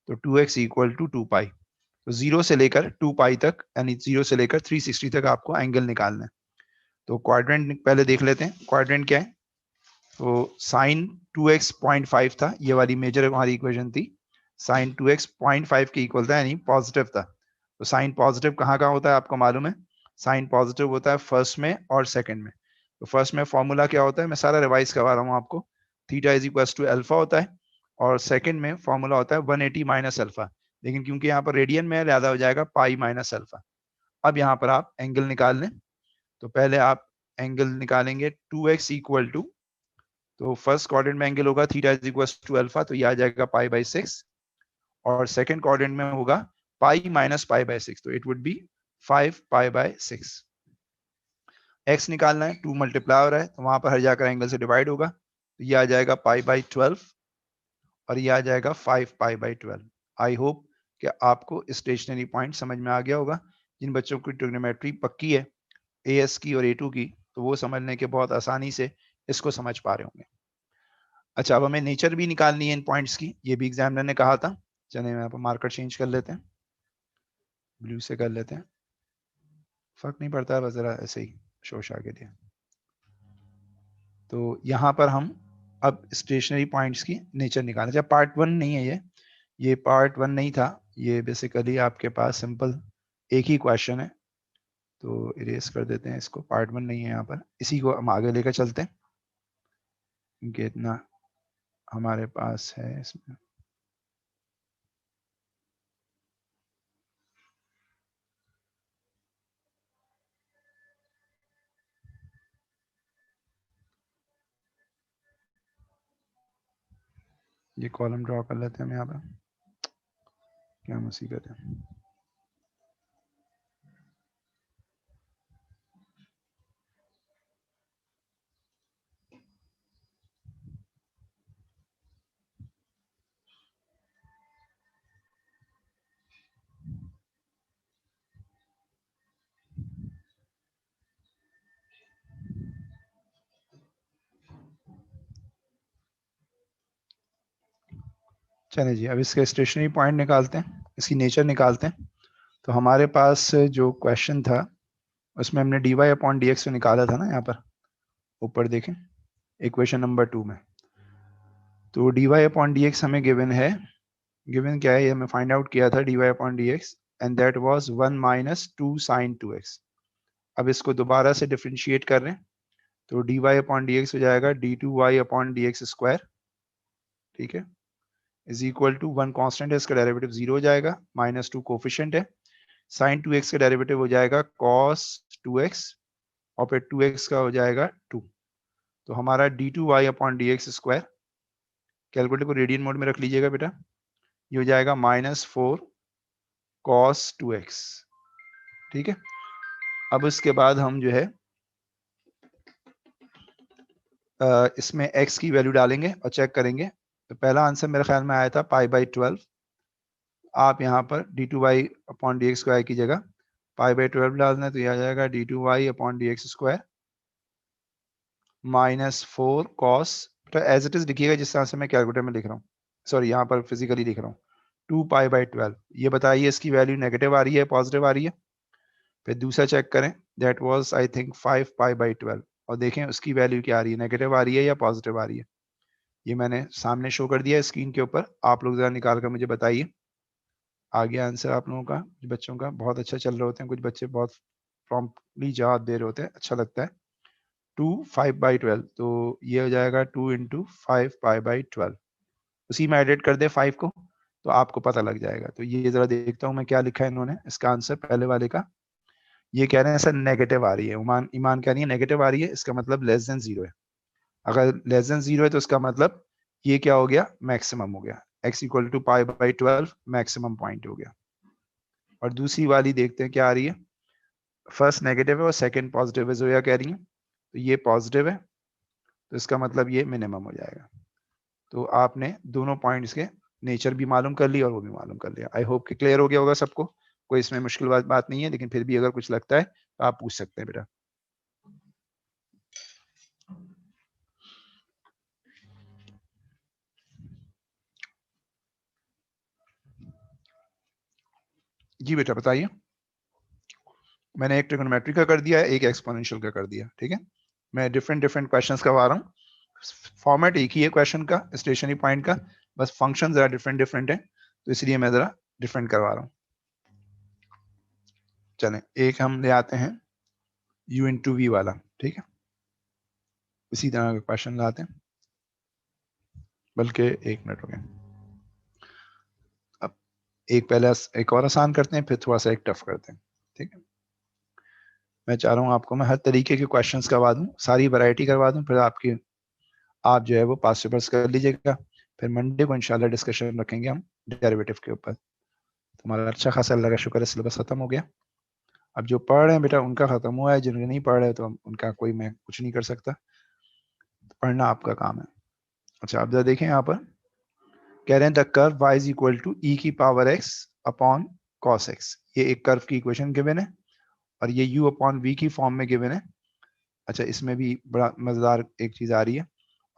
तो 2x इक्वल टू 2 पाई। तो 0 से लेकर 2 पाई तक, यानी 0 से लेकर 360 तक आपको एंगल निकालना है। तो क्वाड्रेंट पहले देख लेते हैं, क्वाड्रेंट क्या है। तो साइन 2x 0.5 था, ये वाली मेजर हमारी इक्वेशन थी। साइन 2x 0.5 के इक्वल था, यानी पॉजिटिव था। तो साइन पॉजिटिव कहाँ कहाँ होता है आपको मालूम है, साइन पॉजिटिव होता है फर्स्ट में और सेकंड में। तो फर्स्ट में फॉर्मूला क्या होता है, मैं सारा रिवाइज करवा रहा हूँ आपको, theta is equal to alpha होता है, और सेकंड में फॉर्मूला होता है 180 माइनस अल्फा, लेकिन क्योंकि यहाँ पर रेडियन में है लिहाजा हो जाएगा पाई माइनस अल्फा। अब यहाँ पर आप एंगल निकाल लें, तो पहले आप एंगल निकालेंगे 2x इक्वल टू, तो फर्स्ट क्वाड्रेंट में एंगल होगा theta is equal to alpha, तो ये आ जाएगा पाई बाई 6, और सेकंड क्वाड्रेंट में होगा पाई माइनस पाई बाई 6, तो it would be 5 pi by 6। x निकालना है, 2 मल्टीप्लाई हो रहा है, तो वहां पर हर जाकर एंगल से डिवाइड होगा, तो ये आ जाएगा पाई बाई 12, और ये आ जाएगा 5 पाई बाई 12। आई होप कि आपको स्टेशनरी पॉइंट समझ में आ गया होगा। जिन बच्चों की ट्रिग्नोमेट्री पक्की है एएस की और A2 की, तो वो समझने के बहुत आसानी से इसको समझ पा रहे होंगे। अच्छा, अब हमें नेचर भी निकालनी है इन पॉइंट्स की, ये भी एग्जामिनर ने कहा था। चलिए यहाँ पर मार्कर चेंज कर लेते हैं, ब्लू से कर लेते हैं, फर्क नहीं पड़ता है, बस जरा ऐसे ही शोशा के लिए। तो यहाँ पर हम अब स्टेशनरी पॉइंट्स की नेचर निकालें। जब पार्ट 1 नहीं है, ये पार्ट 1 नहीं था, ये बेसिकली आपके पास सिंपल एक ही क्वेश्चन है, तो इरेज कर देते हैं इसको, पार्ट 1 नहीं है यहाँ पर, इसी को हम आगे लेकर चलते हैं क्योंकि इतना हमारे पास है इसमें। ये कॉलम ड्रॉ कर लेते हैं हम यहाँ पर, क्या मुसीबत है। चलिए जी, अब इसके स्टेशनरी पॉइंट निकालते हैं, इसकी नेचर निकालते हैं। तो हमारे पास जो क्वेश्चन था उसमें हमने dy अपॉन डी एक्स निकाला था ना, यहाँ पर ऊपर देखें इक्वेशन नंबर 2 में। तो dy अपॉन डी एक्स हमें गिवन है, गिवन क्या है ये हमें फाइंड आउट किया था, dy upon d x, and that was 1 minus 2 sine 2x। अब इसको दोबारा से डिफ्रेंशिएट कर रहे हैं, तो dy अपॉन डी एक्स हो जाएगा d2y upon d x square, ठीक है, इज इक्वल टू 1 कांस्टेंट है, इसका डेरिवेटिव 0 हो जाएगा, माइनस 2 कोफिशिएंट है, साइन 2x का डेरिवेटिव हो जाएगा cos 2x, और फिर 2x का हो जाएगा 2। तो हमारा d2y upon d x square, calculator को रेडियन मोड में रख लीजिएगा बेटा, ये हो जाएगा -4 cos 2x, ठीक है। अब उसके बाद हम जो है इसमें x की वैल्यू डालेंगे और चेक करेंगे। तो पहला आंसर मेरे ख्याल में आया था पाई बाई 12, आप यहाँ पर d2y upon d x square की जगह पाई बाई 12 डालना है, तो यह आ जाएगा d2y upon d x square -4 cos, तो एज इट इज लिखिएगा जिस तरह से मैं कैलकुलेटर में लिख रहा हूँ, सॉरी यहाँ पर फिजिकली लिख रहा हूँ, 2 पाई बाई 12। ये बताइए इसकी वैल्यू नेगेटिव आ रही है पॉजिटिव आ रही है। फिर दूसरा चेक करें, that was I think 5 pi by 12, और देखें उसकी वैल्यू क्या आ रही है, नेगेटिव आ रही है या पॉजिटिव आ रही है। ये मैंने सामने शो कर दिया है स्क्रीन के ऊपर, आप लोग जरा निकाल कर मुझे बताइए। आ गया आंसर आप लोगों का, कुछ बच्चों का बहुत अच्छा चल रहे होते हैं, कुछ बच्चे बहुत प्रॉम्प्टली जवाब दे रहे होते हैं, अच्छा लगता है। 2 5 बाई 12, तो ये हो जाएगा 2 इंटू 5 पाई बाई 12, उसी में एडिट कर दे 5 को, तो आपको पता लग जाएगा। तो ये जरा देखता हूँ मैं क्या लिखा है इन्होंने, इसका आंसर पहले वाले का। ये कह रहे हैं सर नेगेटिव आ रही है, ईमान कह रही है नेगेटिव आ रही है, इसका मतलब लेस देन 0 है। अगर लेस देन 0 है तो इसका मतलब ये क्या हो गया, मैक्सिमम हो गया, x equal to pi by 12 maximum point हो गया। और दूसरी वाली देखते हैं क्या आ रही है, फर्स्ट नेगेटिव है और सेकंड पॉजिटिव है, जोया कह रही है, तो ये पॉजिटिव है, तो इसका मतलब ये मिनिमम हो जाएगा। तो आपने दोनों पॉइंट्स के नेचर भी मालूम कर लिया और वो भी मालूम कर लिया। आई होप कि क्लियर हो गया होगा सबको, कोई इसमें मुश्किल बात नहीं है, लेकिन फिर भी अगर कुछ लगता है तो आप पूछ सकते हैं बेटा। जी बेटा बताइए। मैंने एक ट्रिग्नोमेट्री का कर दिया है, एक एक्सपोनेंशियल का कर दिया, ठीक है। मैं डिफरेंट क्वेश्चंस करवा रहा हूँ, फॉर्मेट एक ही है क्वेश्चन का, स्टेशनरी पॉइंट का, बस फंक्शन जरा डिफरेंट है, तो इसलिए मैं जरा डिफरेंट करवा रहा हूँ। चलें, एक हम ले आते हैं u इंटू वी वाला, ठीक है। इसी तरह का क्वेश्चन लाते हैं, बल्कि एक मिनट हो गया। अब एक पहले एक और आसान करते हैं, फिर थोड़ा सा एक टफ करते हैं, ठीक है। मैं चाह रहा हूँ आपको मैं हर तरीके के क्वेश्चंस करवा दूं, सारी वैरायटी करवा दूं, फिर आप जो है वो पास पेपर्स कर लीजिएगा। फिर मंडे को इंशाल्लाह डिस्कशन रखेंगे हम डेरिवेटिव के ऊपर। तुम्हारा अच्छा खासा अल्लाह का शुक्र है सिलेबस खत्म हो गया। अब जो पढ़ रहे हैं बेटा उनका खत्म हुआ है, जिनके नहीं पढ़ रहे तो उनका कोई मैं कुछ नहीं कर सकता, पढ़ना आपका काम है। अच्छा अब जरा देखें, यहाँ पर कह रहे हैं the curve y is equal to e की power x upon cos x। ये एक कर्व की इक्वेशन गिवन है और ये u अपॉन v की फॉर्म में गिवन है। अच्छा इसमें भी बड़ा मजेदार एक चीज आ रही है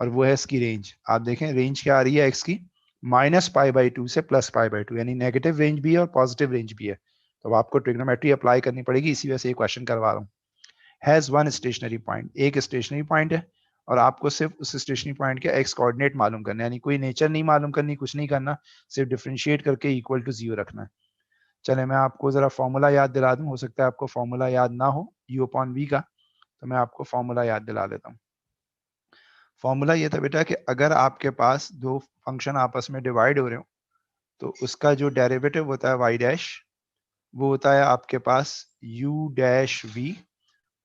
और वो है इसकी रेंज। आप देखें रेंज क्या आ रही है x की, -π/2 से +π/2, यानी नेगेटिव रेंज भी है और पॉजिटिव रेंज भी है। तो अब आपको ट्रिग्नोमेट्री अप्लाई करनी पड़ेगी, इसी वजह से ये क्वेश्चन करवा रहा हूँ। हैज वन स्टेशनरी पॉइंट, एक स्टेशनरी पॉइंट है और आपको सिर्फ उस स्टेशनरी पॉइंट के एक्स कोऑर्डिनेट मालूम करना है, यानी कोई नेचर नहीं मालूम करनी, कुछ नहीं करना, सिर्फ डिफरेंशिएट करके इक्वल टू 0 रखना है। चले मैं आपको जरा फॉर्मूला याद दिला दूं, हो सकता है आपको फॉर्मूला याद ना हो u अपॉन v का, तो मैं आपको फॉर्मूला याद दिला देता हूँ। फॉर्मूला ये था बेटा कि अगर आपके पास दो फंक्शन आपस में डिवाइड हो रहे हो तो उसका जो डेरिवेटिव होता है y डैश, वो होता है आपके पास u dash v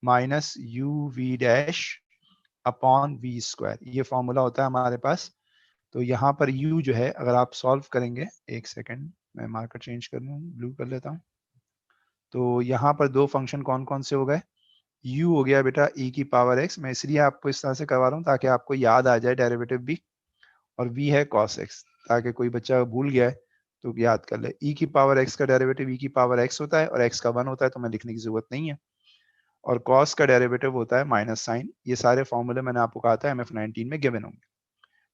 minus u v dash upon v square. ये फॉर्मूला होता है हमारे पास। तो यहाँ पर u जो है अगर आप सॉल्व करेंगे, एक सेकेंड मैं मार्कर चेंज कर लूँ, ब्लू कर लेता हूँ। तो यहाँ पर दो फंक्शन कौन कौन से हो गए, u हो गया बेटा e की पावर x, मैं इसलिए आपको इस तरह से करवा रहा हूँ ताकि आपको याद आ जाए डेरिवेटिव भी, और v है cos x, ताकि कोई बच्चा भूल गया है तो याद कर ले। e की पावर x का डेरिवेटिव e की पावर x होता है और x का 1 होता है, तो मैं लिखने की जरूरत नहीं है। और cos का डेरिवेटिव होता है माइनस साइन। ये सारे फॉर्मूले मैंने आपको कहा था MF19 में गिवन होंगे।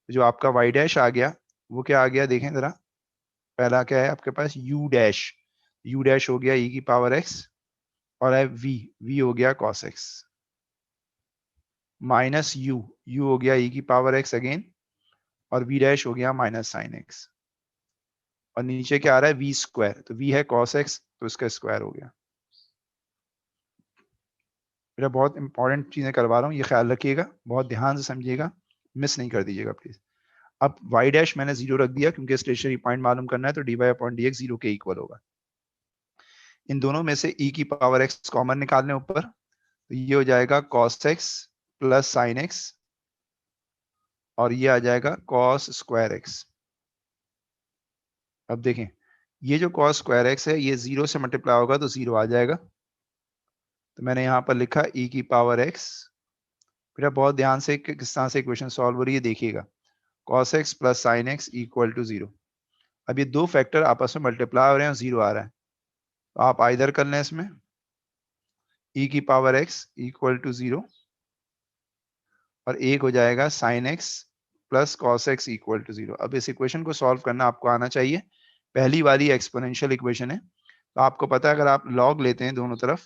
तो जो आपका y डैश आ गया वो क्या आ गया देखें जरा, पहला क्या है आपके पास u डैश हो गया e की पावर x, और है v हो गया cos x, माइनस u हो गया e की पावर x अगेन, और v डैश हो गया माइनस साइन x, और नीचे क्या आ रहा है v स्क्वायर, तो v है cos x तो इसका स्क्वायर हो गया। मेरा बहुत इंपॉर्टेंट चीजें करवा रहा हूँ, ये ख्याल रखिएगा, बहुत ध्यान से समझिएगा, मिस नहीं कर दीजिएगा प्लीज। अब y डैश मैंने 0 रख दिया क्योंकि स्टेशनरी पॉइंट मालूम करना है, तो dy अपॉन dx 0 के इक्वल होगा। इन दोनों में से e की पावर x कॉमन निकालने ऊपर, तो ये हो जाएगा cos x plus sine x, और ये आ जाएगा cos स्क्वायर x। अब देखें ये जो cos स्क्वायर x है ये 0 से मल्टीप्लाई होगा तो 0 आ जाएगा, तो मैंने यहाँ पर लिखा e की पावर x। फिर बहुत ध्यान से किस तरह से इक्वेशन सॉल्व हो रही है देखिएगा, cos x plus sine x equal to 0। अब ये दो फैक्टर आपस में मल्टीप्लाई हो रहे हैं और 0 आ रहा है, तो आप आइदर कर लें इसमें e की पावर x इक्वल टू 0, और एक हो जाएगा sine x plus cos x equal to 0। अब इस इक्वेशन को सॉल्व करना आपको आना चाहिए, पहली वाली एक्सपोनेंशियल इक्वेशन है। तो आपको पता है अगर आप लॉग लेते हैं दोनों तरफ,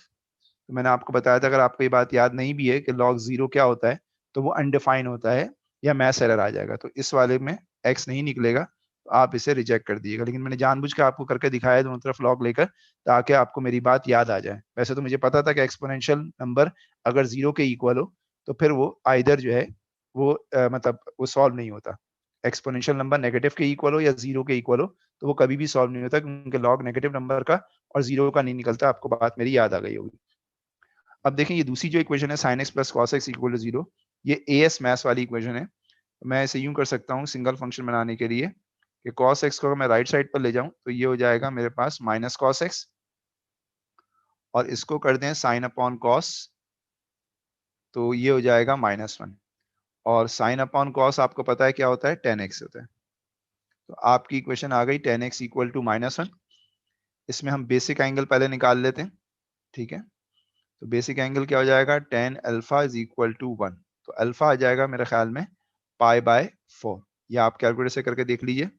तो मैंने आपको बताया था अगर आपको ये बात याद नहीं भी है कि log 0 क्या होता है, तो वो अनडिफाइन होता है या मैथ्स एरर आ जाएगा, तो इस वाले में x नहीं निकलेगा, तो आप इसे रिजेक्ट कर दीजिएगा। लेकिन मैंने जानबूझ के आपको करके दिखाया दोनों तरफ लॉग लेकर, ताकि आपको मेरी बात याद आ जाए। वैसे तो मुझे पता था कि एक्सपोनेंशियल नंबर अगर 0 के इक्वल हो तो फिर वो आइदर जो है वो मतलब वो सॉल्व नहीं होता। एक्सपोनेंशियल नंबर नेगेटिव के इक्वल हो या 0 के इक्वल हो तो वो कभी भी सॉल्व नहीं होता, क्योंकि लॉग नेगेटिव नंबर का और 0 का नहीं निकलता। आपको बात मेरी याद आ गई होगी। अब देखें ये दूसरी जो इक्वेशन है sin x plus cos x equal to 0, ये एएस मैथ्स वाली इक्वेशन है। मैं इसे यूं कर सकता हूँ सिंगल फंक्शन बनाने के लिए कि cos x को अगर मैं राइट साइड पर ले जाऊं तो ये हो जाएगा मेरे पास माइनस cos x, और इसको कर दें साइन अपॉन कॉस, तो ये हो जाएगा -1, और साइन अपॉन कॉस आपको पता है क्या होता है, tan x होता है। तो आपकी इक्वेशन आ गई tan x इक्वल टू -1। इसमें हम बेसिक एंगल पहले निकाल लेते हैं, ठीक है। तो बेसिक एंगल क्या हो जाएगा, tan alpha is equal to 1। तो अल्फा आ जाएगा मेरे ख्याल में π/4। ये आप कैलकुलेटर से करके देख लीजिए।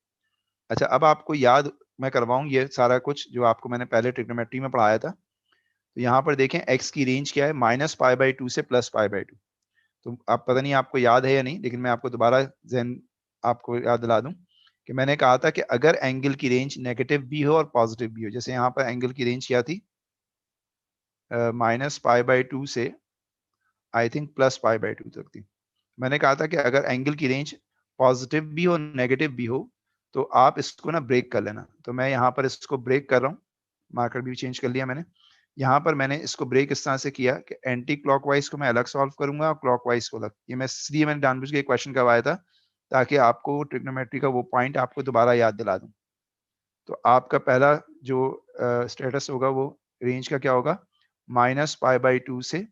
अच्छा, अब आपको याद मैं करवाऊं ये सारा कुछ जो आपको मैंने पहले ट्रिग्नोमेट्री में पढ़ाया था। तो यहाँ पर देखें x की रेंज क्या है, -π/2 से +π/2। तो आप पता नहीं आपको याद है या नहीं, लेकिन मैं आपको दोबारा ज़हन आपको याद दिला दूं कि मैंने कहा था कि अगर एंगल की रेंज नेगेटिव भी हो और पॉजिटिव भी हो, जैसे यहाँ पर एंगल की रेंज क्या थी, -π/2 से आई थिंक +π/2 तक थी। मैंने कहा था कि अगर एंगल की रेंज पॉजिटिव भी हो नेगेटिव भी हो तो आप इसको ना ब्रेक कर लेना। तो मैं यहाँ पर इसको ब्रेक कर रहा हूँ, मार्कर भी चेंज कर लिया मैंने। यहाँ पर मैंने इसको ब्रेक इस तरह से किया कि एंटी क्लॉकवाइज को मैं अलग सॉल्व करूंगा और क्लॉकवाइज को अलग। ये मैं इसलिए मैंने जानबूझ के क्वेश्चन करवाया था ताकि आपको ट्रिग्नोमेट्री का वो पॉइंट आपको दोबारा याद दिला दूं। तो आपका पहला जो स्टेटस होगा वो रेंज का क्या होगा, -π/2 से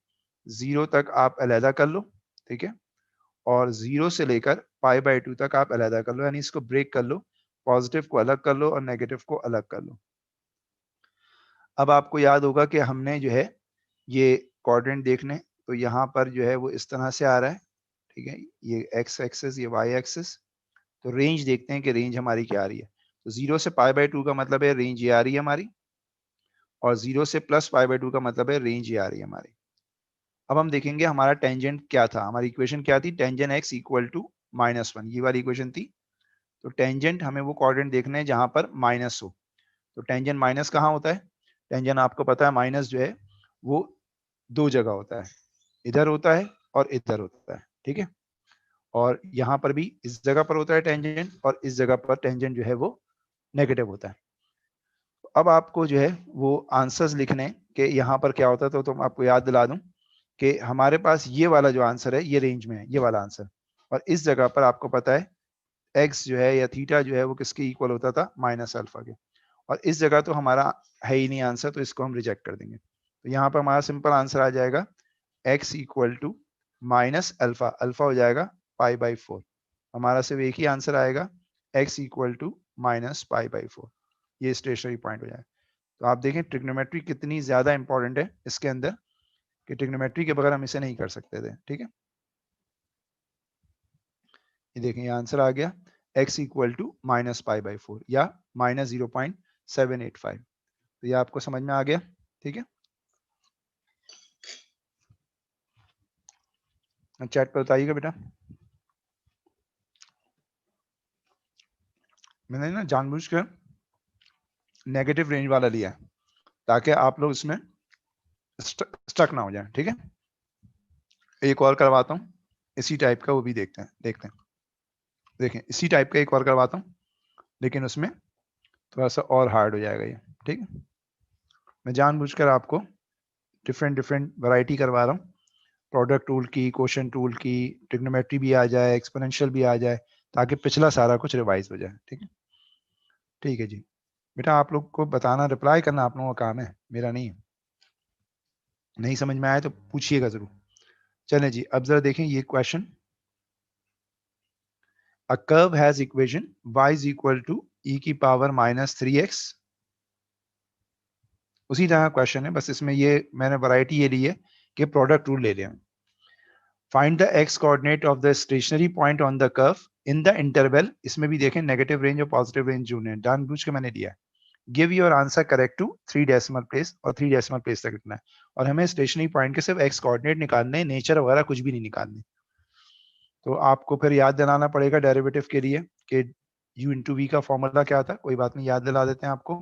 0 तक आप अलहदा कर लो, ठीक है, और 0 से लेकर π/2 तक आप अलहदा कर लो, यानी इसको ब्रेक कर लो, पॉजिटिव को अलग कर लो और नेगेटिव को अलग कर लो। अब आपको याद होगा कि हमने जो है ये क्वाड्रेंट देखने, तो यहाँ पर जो है वो इस तरह से आ रहा है, ठीक है, ये एक्स एक्सिस ये वाई एक्सिस। तो रेंज देखते हैं कि रेंज हमारी क्या आ रही है। तो 0 से π/2 का मतलब है रेंज ये आ रही है हमारी, और 0 से +π/2 का मतलब है रेंज ये आ रही है हमारी। अब हम देखेंगे हमारा टेंजेंट क्या था, हमारी इक्वेशन क्या थी, टेंजेंट x इक्वल टू -1, ये वाली इक्वेशन थी। तो टेंजेंट हमें वो क्वाड्रेंट देखना है जहां पर माइनस हो। तो टेंजेंट माइनस कहाँ होता है, टेंजेंट आपको पता है माइनस जो है वो दो जगह होता है, इधर होता है और इधर होता है, ठीक है, और यहाँ पर भी इस जगह पर होता है टेंजेंट, और इस जगह पर टेंजेंट जो है वो नेगेटिव होता है। अब आपको जो है वो आंसर्स लिखने के यहाँ पर क्या होता है, तो मैं आपको याद दिला दूं कि हमारे पास ये वाला जो आंसर है ये रेंज में है, ये वाला आंसर, और इस जगह पर आपको पता है एक्स जो है या थीटा जो है वो किसके इक्वल होता था, -अल्फा के, और इस जगह तो हमारा है ही नहीं आंसर, तो इसको हम रिजेक्ट कर देंगे। तो यहाँ पर हमारा सिंपल आंसर आ जाएगा x equal to -alpha, alpha हो जाएगा π/4। हमारा सिर्फ एक ही आंसर आएगा, x इक्वल टू -π/4। ये स्टेशनरी पॉइंट हो जाएगा। तो आप देखें ट्रिग्नोमेट्री कितनी ज्यादा इंपॉर्टेंट है इसके अंदर, कि ट्रिग्नोमेट्री के बगैर हम इसे नहीं कर सकते थे, ठीक है। ये देखें ये आंसर आ गया x इक्वल टू -π/4 या -0.785। तो ये आपको समझ में आ गया, ठीक है। चैट पर बताइएगा बेटा। मैंने ना जानबूझ कर नेगेटिव रेंज वाला लिया है ताकि आप लोग इसमें स्टक ना हो जाए, ठीक है। एक और करवाता हूँ इसी टाइप का, वो भी देखते हैं देखें इसी टाइप का एक और करवाता हूँ, लेकिन उसमें थोड़ा सा और हार्ड हो जाएगा ये, ठीक है। मैं जानबूझकर आपको डिफरेंट वैरायटी करवा रहा हूँ, प्रोडक्ट टूल की, क्वेश्चन टूल की, ट्रिग्नोमेट्री भी आ जाए, एक्सपोनेंशियल भी आ जाए, ताकि पिछला सारा कुछ रिवाइज हो जाए, ठीक है। ठीक है जी बेटा, आप लोग को बताना, रिप्लाई करना आप लोगों का काम है, मेरा नहीं है। नहीं समझ में आया तो पूछिएगा जरूर। चलें जी, अब जरा देखें ये question. A curve has equation y is equal to e की पावर -3x। उसी तरह क्वेश्चन है, बस इसमें ये मैंने वैरायटी ये ली है कि प्रोडक्ट रूल ले लें। Find the x coordinate of the stationary point on the curve in the interval. इसमें भी देखें नेगेटिव रेंज और पॉजिटिव रेंज जो है जानबूझ के मैंने लिया। Give your answer correct to 3 decimal place, और 3 डेसिमल प्लेस तक लिखना है, और हमें स्टेशनरी पॉइंट के सिर्फ x कोऑर्डिनेट निकालने, नेचर वगैरह कुछ भी नहीं निकालने। तो आपको फिर याद दिलाना पड़ेगा डेरिवेटिव के लिए कि u इंटू वी का फॉर्मूला क्या था, कोई बात नहीं, याद दिला देते हैं आपको।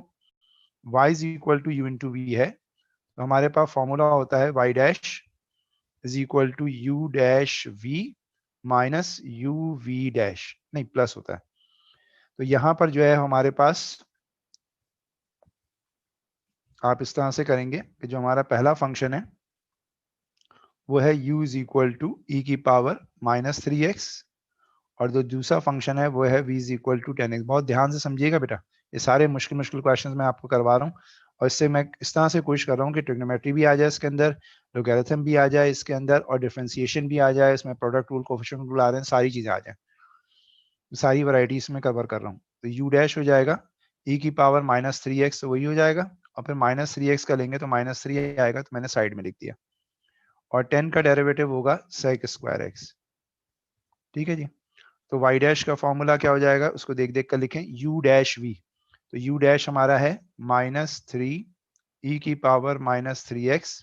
y is equal to u into v है, तो हमारे पास फॉर्मूला होता है y dash is equal to u dash v minus u v dash, नहीं प्लस होता है। तो यहाँ पर जो है हमारे पास आप इस तरह से करेंगे कि जो हमारा पहला फंक्शन है वो है u इज इक्वल टू ई की पावर -3x, और जो दूसरा फंक्शन है वो है v is equal to 10x। बहुत ध्यान से समझिएगा बेटा, ये सारे मुश्किल मुश्किल क्वेश्चंस मैं आपको करवा रहा हूँ, और इससे मैं इस तरह से कोशिश कर रहा हूँ कि ट्रिग्नोमेट्री भी आ जाए इसके अंदर, लोगैरिथम भी आ जाए इसके अंदर, और डिफरेंशिएशन भी आ जाए इसमें, प्रोडक्ट रूल, कोएफिशिएंट रूल आ रहे हैं, सारी चीजें आ जाए, सारी वैरायटी इसमें कवर कर रहा हूँ। तो u डैश हो जाएगा e की पावर -3x, तो वही हो जाएगा, और फिर -3x का लेंगे तो -3 आएगा, तो मैंने साइड में लिख दिया। और 10 का डेरिवेटिव होगा sec स्क्वायर x। ठीक है जी। तो y डैश का फॉर्मूला क्या हो जाएगा, उसको देख देख कर लिखें, u डैश v। तो u डैश हमारा है -3 e की पावर -3x,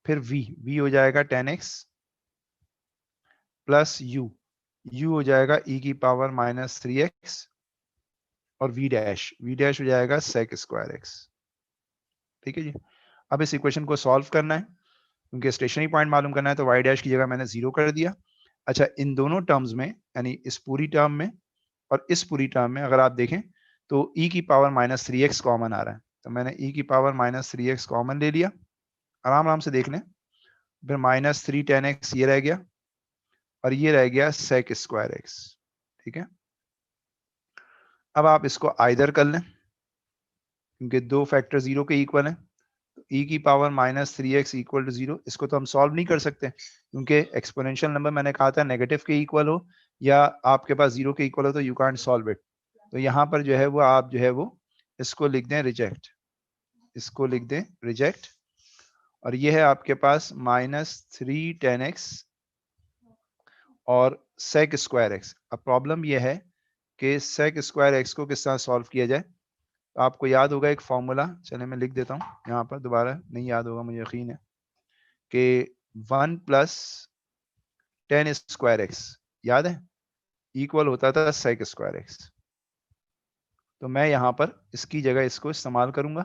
फिर v हो जाएगा 10x प्लस u हो जाएगा e की पावर -3x, और v डैश हो जाएगा sec स्क्वायर x। ठीक है जी। अब इस इक्वेशन को सॉल्व करना है, क्योंकि स्टेशनरी पॉइंट मालूम करना है, तो y डैश की जगह मैंने 0 कर दिया। अच्छा, इन दोनों टर्म्स में, यानी इस पूरी टर्म में और इस पूरी टर्म में अगर आप देखें तो e की पावर -3x कॉमन आ रहा है, तो मैंने e की पावर -3x कॉमन ले लिया। आराम आराम से देख लें। फिर -3 10x ये रह गया, और ये रह गया sec स्क्वायर x। ठीक है। अब आप इसको आइदर कर लें, क्योंकि दो फैक्टर 0 के इक्वल हैं। e की पावर -3x इक्वल टू 0, इसको तो हम सॉल्व नहीं कर सकते, क्योंकि एक्सपोनेंशियल नंबर मैंने कहा था नेगेटिव के इक्वल हो या आपके पास 0 के इक्वल हो तो यू कांट सॉल्व इट। तो यहाँ पर जो है वो आप जो है वो इसको लिख दें रिजेक्ट, इसको लिख दें रिजेक्ट। और ये है आपके पास -3 10x और sec स्क्वायर x। अब प्रॉब्लम ये है कि sec स्क्वायर x को किस तरह सॉल्व किया जाए। तो आपको याद होगा एक फॉर्मूला, चले मैं लिख देता हूँ यहाँ पर, दोबारा नहीं याद होगा मुझे यकीन है, कि 1 प्लस 10 स्क्वायर एक्स, याद है, इक्वल होता था sec स्क्वायर एक्स। तो मैं यहाँ पर इसकी जगह इसको इस्तेमाल करूंगा,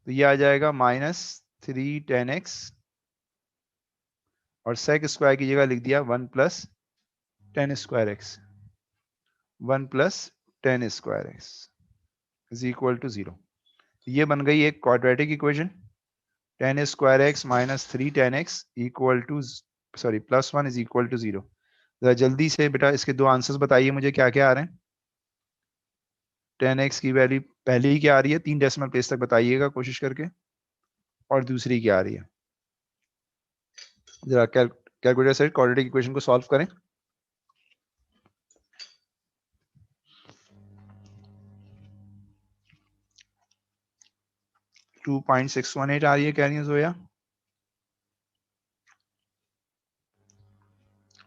तो ये आ जाएगा -3 10x, और sec स्क्वायर की जगह लिख दिया 1 plus 10 square x, 1 plus 10 square x is equal to 0। ये बन गई एक quadratic equation, 10 square x -3 10x equal to, sorry +1 is equal to 0। जरा जल्दी से बेटा इसके दो आंसर्स बताइए मुझे, क्या क्या आ रहे हैं। 10x की वैल्यू पहली क्या आ रही है, 3 डेसिमल प्लेस तक बताइएगा कोशिश करके, और दूसरी क्या आ रही है। जरा कैलकुलेटर से क्वाड्रेटिक इक्वेशन को सॉल्व करें। टू 2.618 आ रही है, कह रही है जोया,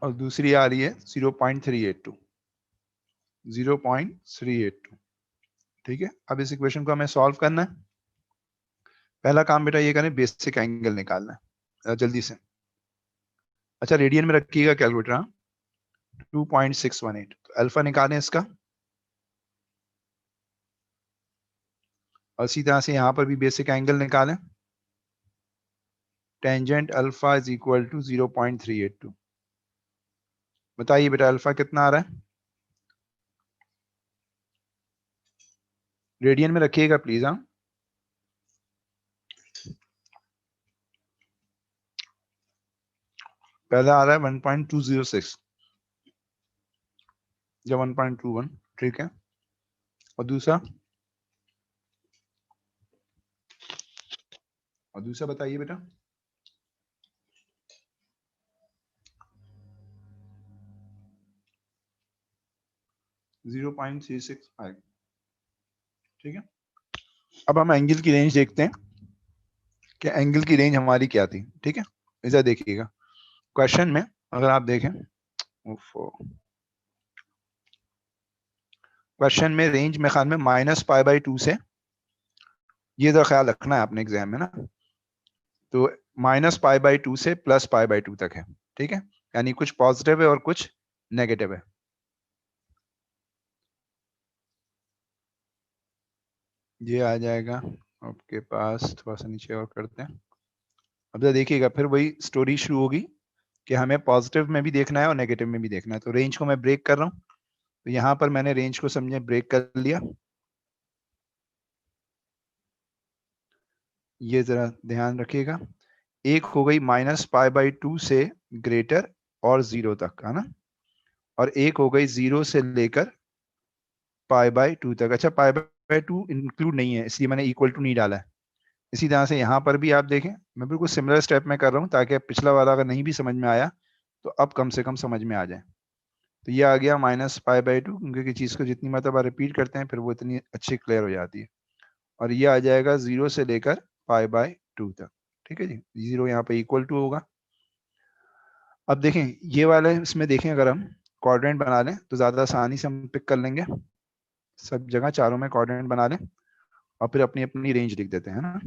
और दूसरी आ रही है 0.382, 0.382। ठीक है। अब इस इक्वेशन को हमें सॉल्व करना है। पहला काम बेटा ये करें, बेसिक एंगल निकालना है जल्दी से। अच्छा, रेडियन में रखिएगा कैलकुलेटर। हाँ, 2.618, तो अल्फा निकालें इसका, और इसी तरह से यहाँ पर भी बेसिक एंगल निकालें। Tangent alpha is equal to 0.382। बताइए बेटा अल्फा कितना आ रहा है, रेडियन में रखिएगा प्लीज। हाँ, पहला आ रहा है 1.206 या 1.21। ठीक है। और दूसरा बताइए बेटा। जीरो 0.365। ठीक है। अब हम एंगल की रेंज देखते हैं कि एंगल की रेंज हमारी क्या थी। ठीक है, इधर देखिएगा क्वेश्चन में, अगर आप देखें, क्वेश्चन में रेंज में ख्याल में -π/2 से, ये जरा ख्याल रखना है आपने एग्जाम में ना, तो -π/2 से +π/2 तक है। ठीक है, यानी कुछ पॉजिटिव है और कुछ नेगेटिव है। ये आ जाएगा आपके पास, थोड़ा सा नीचे और करते हैं। अब जरा देखिएगा, फिर वही स्टोरी शुरू होगी कि हमें पॉजिटिव में भी देखना है और नेगेटिव में भी देखना है। तो रेंज को मैं ब्रेक कर रहा हूँ, तो यहाँ पर मैंने रेंज को समझे ब्रेक कर लिया। ये जरा ध्यान रखिएगा, एक हो गई -π/2 से ग्रेटर और 0 तक, है ना, और एक हो गई 0 से लेकर π/2 तक। अच्छा, π/2 इंक्लूड नहीं है, इसलिए मैंने इक्वल टू नहीं डाला है। इसी तरह से यहाँ पर भी आप देखें, मैं बिल्कुल सिमिलर स्टेप में कर रहा हूँ, ताकि पिछला वाला अगर नहीं भी समझ में आया तो अब कम से कम समझ में आ जाए। तो ये आ गया -π/2, क्योंकि किसी चीज़ को जितनी मरतबा रिपीट करते हैं फिर वो इतनी अच्छी क्लियर हो जाती है। और ये आ जाएगा 0 से लेकर π/2 तक। ठीक है जी, 0 यहाँ पे इक्वल टू होगा। अब देखें ये वाले इसमें देखें, अगर हम क्वाड्रेंट बना लें तो ज़्यादा आसानी से हम पिक कर लेंगे, सब जगह चारों में क्वाड्रेंट बना लें और फिर अपनी अपनी रेंज लिख देते हैं ना,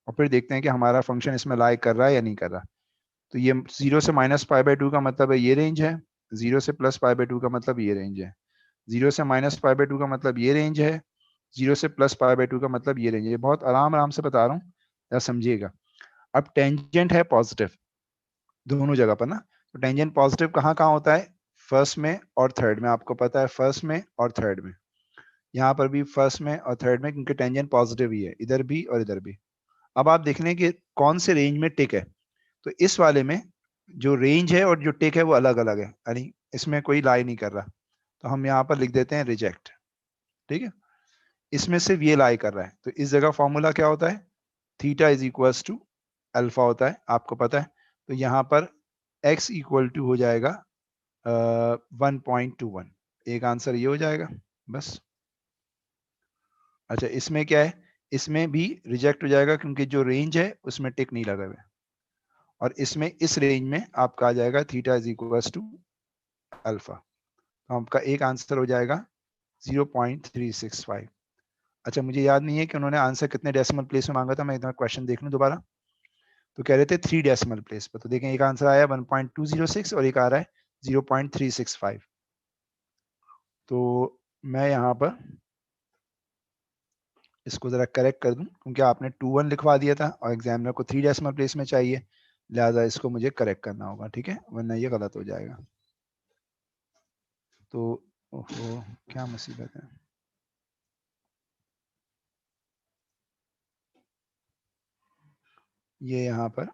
और फिर देखते हैं कि हमारा फंक्शन इसमें लाइक कर रहा है या नहीं कर रहा। तो ये 0 से -π/2 का मतलब है ये रेंज है, 0 से +π/2 का मतलब ये रेंज है, 0 से -π/2 का मतलब ये रेंज है, 0 से +π/2 का मतलब ये रेंज है। बहुत आराम आराम से बता रहा हूँ, या समझिएगा। अब टेंजेंट है पॉजिटिव दोनों जगह पर ना, तो टेंजेंट पॉजिटिव कहाँ कहाँ होता है, फर्स्ट में और थर्ड में, आपको पता है फर्स्ट में और थर्ड में, यहाँ पर भी फर्स्ट में और थर्ड में, क्योंकि टेंजेंट पॉजिटिव ही है, इधर भी और इधर भी। अब आप देख लें कि कौन से रेंज में टिक है, तो इस वाले में जो रेंज है और जो टिक है वो अलग अलग है, यानी इसमें कोई लाई नहीं कर रहा, तो हम यहाँ पर लिख देते हैं रिजेक्ट। ठीक है, इसमें सिर्फ ये लाई कर रहा है, तो इस जगह फॉर्मूला क्या होता है, theta is equals to alpha होता है, आपको पता है। तो यहाँ पर x इक्वल टू हो जाएगा 1.21, एक आंसर ये हो जाएगा बस। अच्छा, इसमें क्या है, इसमें भी रिजेक्ट हो जाएगा क्योंकि जो रेंज है उसमें टिक नहीं लगा हुआ है, और इसमें इस रेंज में आपका आ जाएगा theta is equals to alpha, तो आपका एक आंसर हो जाएगा 0.365। अच्छा, मुझे याद नहीं है कि उन्होंने आंसर कितने डेसिमल प्लेस में मांगा था, मैं इतना क्वेश्चन देख लूं दोबारा। तो कह रहे थे 3 डेसिमल प्लेस पर, तो देखें एक आंसर आया 1.206 और एक आ रहा है 0.365। तो मैं यहाँ पर इसको जरा करेक्ट कर दूं, क्योंकि आपने 2-1 लिखवा दिया था और एग्जामिनर को 3 डेसिमल प्लेस में चाहिए, लिहाजा इसको मुझे करेक्ट करना होगा। ठीक है, वरना ये गलत हो जाएगा। तो ओहो, क्या मुसीबत है। ये यहाँ पर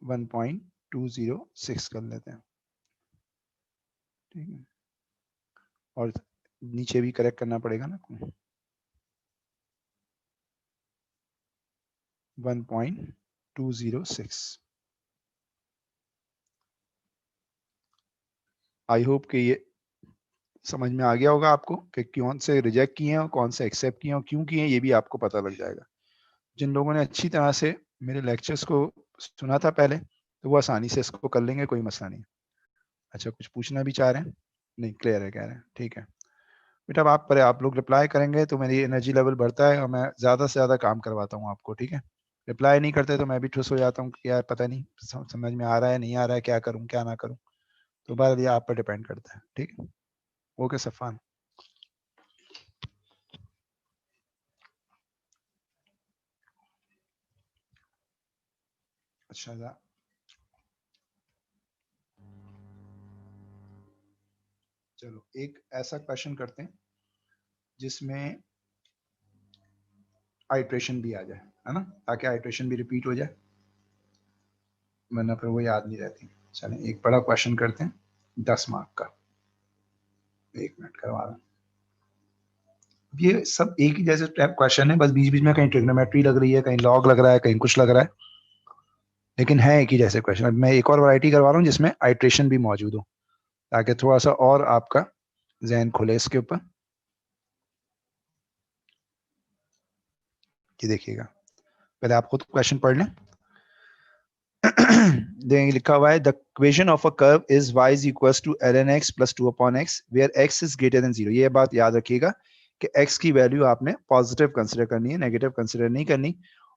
1.206 कर लेते हैं। ठीक है, और नीचे भी करेक्ट करना पड़ेगा ना, 1.206। आई होप कि ये समझ में आ गया होगा आपको कि कौन से रिजेक्ट किए हैं और कौन से एक्सेप्ट किए हैं और क्यों किए हैं, ये भी आपको पता लग जाएगा। जिन लोगों ने अच्छी तरह से मेरे लेक्चर्स को सुना था पहले, तो वो आसानी से इसको कर लेंगे, कोई मसला नहीं। अच्छा, कुछ पूछना भी चाह रहे हैं? नहीं, क्लियर है, कह रहे हैं। ठीक है बेटा, अब आप लोग रिप्लाई करेंगे तो मेरी एनर्जी लेवल बढ़ता है और मैं ज़्यादा से ज़्यादा काम करवाता हूँ आपको। ठीक है, रिप्लाई नहीं करते तो मैं भी ठुस हो जाता हूँ कि यार पता नहीं समझ में आ रहा है नहीं आ रहा है, क्या करूँ क्या ना करूँ। तो बहरहाल ये आप पर डिपेंड करता है। ठीक है, ओके सफ़ान। अच्छा, चलो एक ऐसा क्वेश्चन करते हैं जिसमें आइट्रेशन भी आ जाए, है ना, ताकि आइट्रेशन भी रिपीट हो जाए, वरना फिर वो याद नहीं रहती। चलें एक बड़ा क्वेश्चन करते हैं 10 मार्क का, एक मिनट करवा रहा हूँ। ये सब एक ही जैसे टाइप क्वेश्चन है, बस बीच बीच में कहीं ट्रिग्नोमेट्री लग रही है, कहीं लॉग लग रहा है, कहीं कुछ लग रहा है, लेकिन है एक ही जैसे क्वेश्चन। अब मैं एक और वैरायटी करवा रहा हूँ जिसमें आइट्रेशन भी मौजूद हो, ताकि थोड़ा सा और आपका जहन खुले इसके ऊपर। ये देखिएगा, पहले आप खुद क्वेश्चन पढ़ लें। देंगे लिखा हुआ है the equation of a curve is y is equals to ln x plus 2/x where x is greater than 0। ये बात याद रखिएगा कि x की वैल्यू आपने पॉजिटिव कंसीडर करनी है, नेगेटिव कंसीडर नहीं करनी।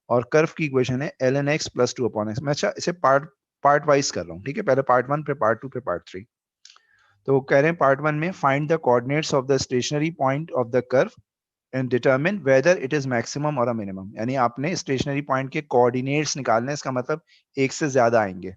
और कर्व की इक्वेशन है ln x प्लस 2/x। मैं अच्छा इसे पार्ट वाइज कर रहा हूँ। ठीक है, पहले पार्ट 1 फिर पार्ट 2 फिर पार्ट 3। तो कह रहे हैं पार्ट 1 में find the coordinates of the stationary point of the curve and determine whether it is maximum और मिनिमम। यानी आपने स्टेशनरी पॉइंट के कोऑर्डिनेट्स निकालने, इसका मतलब एक से ज्यादा आएंगे,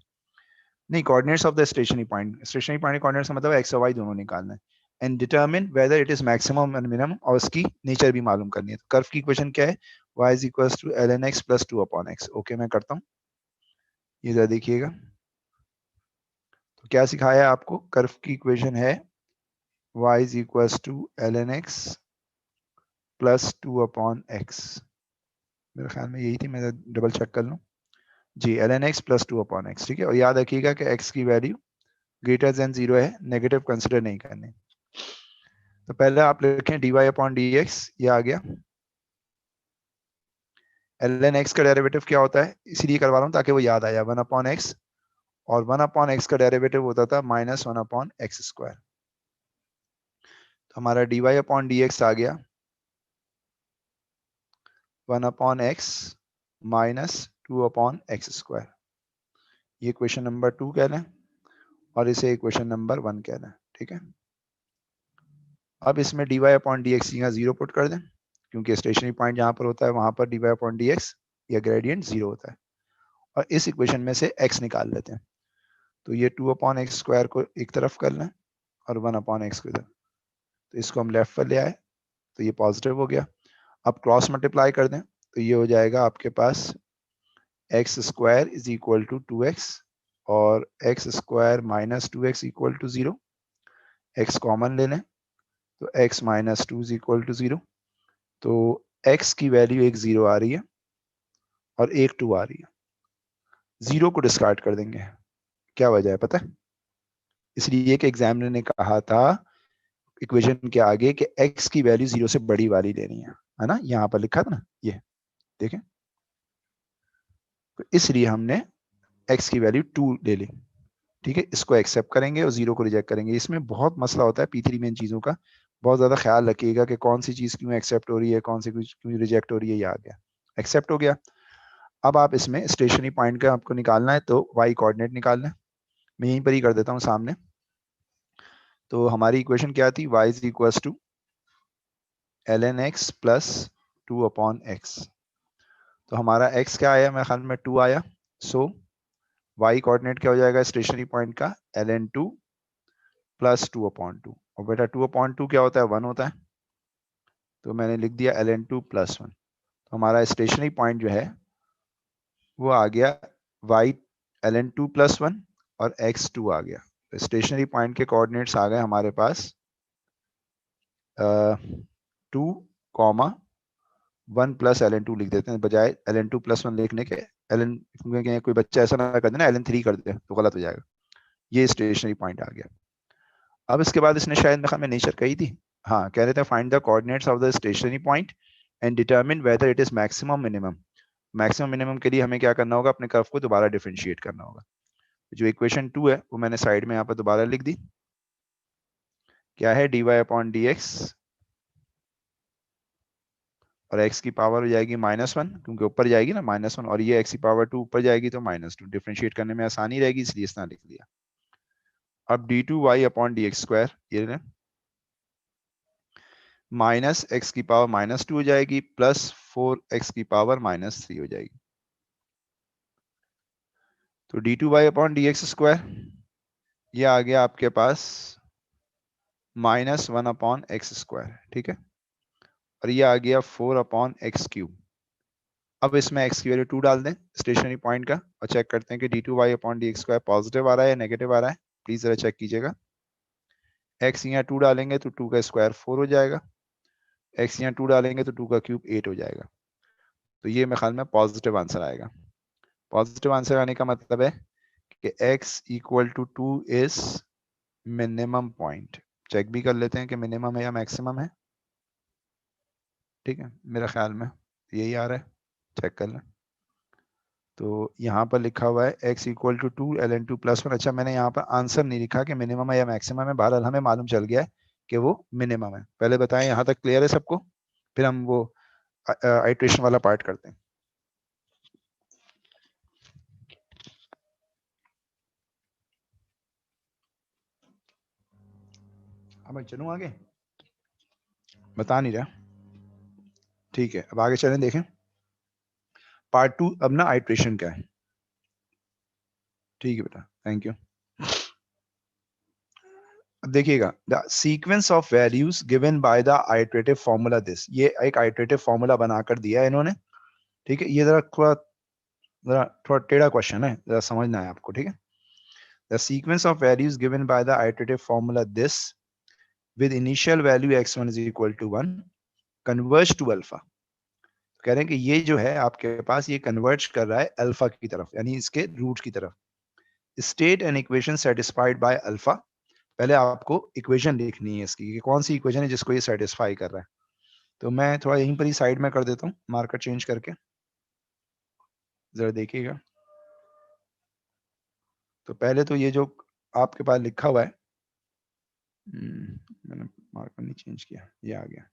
नहीं, coordinates of the stationary point, stationary point coordinates का मतलब एक्स और वाई दोनों निकालना है। And determine whether it is maximum and minimum, और उसकी नेचर भी मालूम करनी है। तो कर्व की इक्वेशन क्या है, y is equals to ln x plus 2/x। Okay, मैं करता हूँ, ये जरा देखिएगा। तो क्या सिखाया आपको, कर्व की इक्वेशन है y is equals to ln x plus 2/x। मेरे ख्याल में यही थी, मैं डबल चेक कर लूँ जी, ln x प्लस 2/x। ठीक है, और याद रखिएगा कि x की वैल्यू ग्रेटर देन 0 है, नेगेटिव कंसिडर नहीं करने। तो पहले आप लिखें dy अपॉन dx, ये आ गया ln x का डेरिवेटिव क्या होता है, इसलिए करवा रहा हूँ ताकि वो याद आ जाए, 1/x, और 1/x का डेरिवेटिव होता था -1/x²। तो हमारा dy/dx आ गया 1/x -2/x²। ये इक्वेशन नंबर 2 कह लें और इसे इक्वेशन नंबर 1 कह लें, ठीक है। अब इसमें dy/dx का 0 पुट कर दें, क्योंकि स्टेशनरी पॉइंट जहां पर होता है वहां पर dy/dx या ग्रेडियंट 0 होता है, और इस इक्वेशन में से x निकाल लेते हैं। तो ये 2/x² को एक तरफ कर लें और 1/x को इधर, तो इसको हम लेफ्ट पर ले आए तो ये पॉजिटिव हो गया। अब क्रॉस मल्टीप्लाई कर दें तो ये हो जाएगा आपके पास x² is equal to 2x और x² - 2x equal to 0। x common ले लें तो x - 2 इज इक्वल टू 0। तो x की वैल्यू एक 0 आ रही है और एक 2 आ रही है। 0 को डिस्कार्ड कर देंगे, क्या वजह है पता है? इसलिए कि एग्जामिनर ने कहा था इक्वेशन के आगे कि x की वैल्यू 0 से बड़ी वाली लेनी है ना, यहाँ पर लिखा था ना, ये देखें। तो इसलिए हमने x की वैल्यू 2 ले ली, ठीक है। इसको एक्सेप्ट करेंगे और 0 को रिजेक्ट करेंगे। इसमें बहुत मसला होता है P3 में इन चीज़ों का, बहुत ज़्यादा ख्याल रखिएगा कि कौन सी चीज़ क्यों एक्सेप्ट हो रही है, कौन सी क्यों रिजेक्ट हो रही है। ये आ गया, एक्सेप्ट हो गया। अब आप इसमें स्टेशनरी पॉइंट का आपको निकालना है तो y कोऑर्डिनेट निकालना है। मैं यहीं पर ही कर देता हूँ सामने। तो हमारी इक्वेशन क्या थी, y is equal to ln x plus 2/x। तो हमारा x क्या आया, मेरे ख्याल में 2 आया। सो y कोऑर्डिनेट क्या हो जाएगा स्टेशनरी पॉइंट का, ln2 प्लस 2/2। और बेटा 2/2 क्या होता है, 1 होता है। तो मैंने लिख दिया ln2 प्लस 1। तो हमारा स्टेशनरी पॉइंट जो है वो आ गया y ln2 प्लस 1 और x2 आ गया। तो स्टेशनरी पॉइंट के कोऑर्डिनेट्स आ गए हमारे पास 2,1 प्लस ln2 लिख देते हैं, बजाय ln2 प्लस 1 लिखने के ln, कोई बच्चा ऐसा ना कर देना ln3 कर दे तो गलत हो जाएगा। ये स्टेशनरी पॉइंट आ गया। अब इसके बाद इसने शायद मेरे ख्याल में नेचर कही थी, हाँ कह रहे थे find the coordinates of the stationary point and determine whether it is maximum minimum. Maximum minimum के लिए हमें क्या करना होगा, अपने कर्व को दोबारा डिफरेंशिएट करना होगा। जो इक्वेशन 2 है वो मैंने साइड में यहाँ पर दोबारा लिख दी। क्या है, dy/dx और x की पावर हो जाएगी -1, क्योंकि ऊपर जाएगी ना -1, और ये x की पावर 2 ऊपर जाएगी तो -2। डिफरेंशिएट करने में आसानी रहेगी इसलिए इतना लिख दिया। अब d2y/dx², ये लें, माइनस एक्स की पावर -2 हो जाएगी प्लस 4x की पावर -3 हो जाएगी। तो d2y/dx² ये आ गया आपके पास -1/x², ठीक है। और ये आ गया 4/x³। अब इसमें x की वैल्यू 2 डाल दें स्टेशनरी पॉइंट का और चेक करते हैं कि d2y/dx² पॉजिटिव आ रहा है या नेगेटिव आ रहा है। प्लीज जरा चेक कीजिएगा। x यहाँ 2 डालेंगे तो 2 का स्क्वायर 4 हो जाएगा, x यहाँ 2 डालेंगे तो 2 का क्यूब 8 हो जाएगा। तो ये मेरे ख्याल में पॉजिटिव आंसर आएगा। पॉजिटिव आंसर आने का मतलब है कि x equal to 2 is minimum point. Check भी कर लेते हैं कि मिनिमम है या मैक्सिमम है, ठीक है। मेरा ख्याल में यही आ रहा है, चेक कर लें। तो यहाँ पर लिखा हुआ है x equal to 2 ln2 plus 1। अच्छा, मैंने यहाँ पर आंसर नहीं लिखा कि मिनिमम है या मैक्सिमम है। बहरहाल हमें मालूम चल गया है कि वो मिनिमम है। पहले बताएं यहाँ तक क्लियर है सबको, फिर हम वो आइट्रेशन वाला पार्ट करते हैं। अब मैं चलूँ आगे, बता नहीं रहा, ठीक है। अब आगे चलें, देखें पार्ट 2। अब ना आइट्रेशन क्या है, ठीक है बेटा, थैंक यू। अब देखिएगा, the sequence of values given by the iterative formula this. ये एक आइट्रेटिव फॉर्मूला बनाकर दिया है इन्होंने, ठीक है। ये जरा थोड़ा टेढ़ा क्वेश्चन है, जरा समझना है आपको, ठीक है। The sequence of values given by the iterative formula this with initial value x1 is equal to 1 converge to alpha. कह रहे हैं कि ये जो है आपके पास, ये कन्वर्ज कर रहा है अल्फा की तरफ, यानी इसके रूट की तरफ। State an equation satisfied by alpha. पहले आपको इक्वेशन लिखनी है इसकी कि कौन सी इक्वेशन है जिसको ये सेटिस्फाई कर रहा है। तो मैं थोड़ा यहीं पर ही साइड में कर देता हूँ मार्कर चेंज करके। जरा देखिएगा। तो पहले तो ये जो आपके पास लिखा हुआ है, मैंने मार्कर नहीं चेंज किया, ये आ गया।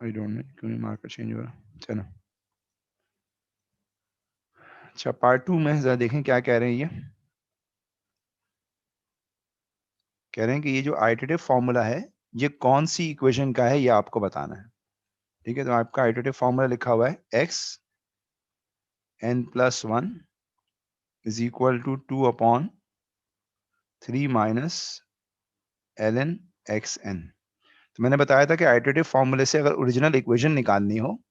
आई डोंट नो क्यों नहीं मार्कर चेंज हो रहा। चलो अच्छा, पार्ट 2 में जरा देखें क्या कह रहे हैं। ये कह रहे हैं कि ये जो आइटरेटिव फॉर्मूला है ये कौन सी इक्वेशन का है, ये आपको बताना है। ठीक है, तो आपका आइटरेटिव फॉर्मूला लिखा हुआ है x n+1 is equal to 2/3 minus ln xn। तो मैंने बताया था कि आइटरेटिव फॉर्मूले से अगर ओरिजिनल इक्वेशन निकालनी हो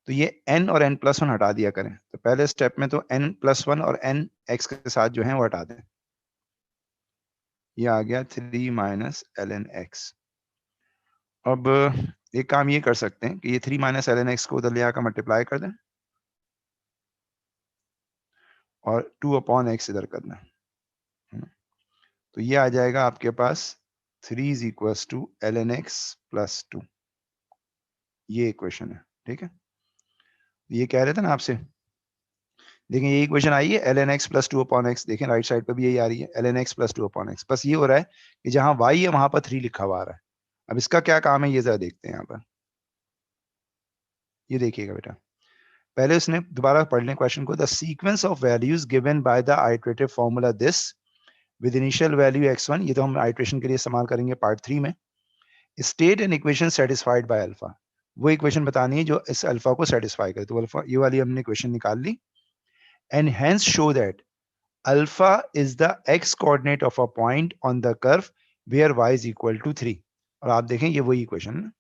तो ये n और n+1 हटा दिया करें। तो पहले स्टेप में तो n+1 और n x के साथ जो है वो हटा दें। ये आ गया 3 माइनस ln x। अब एक काम ये कर सकते हैं कि ये 3 माइनस ln x को उधर ले आकर मल्टीप्लाई कर दें और 2/x इधर कर दें। तो ये आ जाएगा आपके पास 3 is equals to ln x plus 2। ये इक्वेशन है। ठीक है, ये कह रहे थे ना आपसे, देखें ये इक्वेशन आई है ln x प्लस 2/x। देखें राइट साइड पे भी यही आ रही है ln x प्लस 2/x। बस ये हो रहा है कि जहां y है वहां पर 3 लिखा हुआ आ रहा है। अब इसका क्या काम है ये जरा देखते हैं। यहाँ पर ये देखिएगा बेटा, पहले उसने दोबारा पढ़ लें क्वेश्चन को। The sequence of values given by the iterative formula this with initial value x1, ये तो हम आइटरेशन के लिए इस्तेमाल करेंगे पार्ट 3 में। State an equation satisfied by alpha, वो इक्वेशन बतानी है जो इस अल्फा को सेटिस्फाई करे। तो अल्फा ये वाली हमने इक्वेशन निकाल ली। And hence show that alpha is the x coordinate of a point on the curve where y is equal to 3। और आप देखें ये वही इक्वेशन है,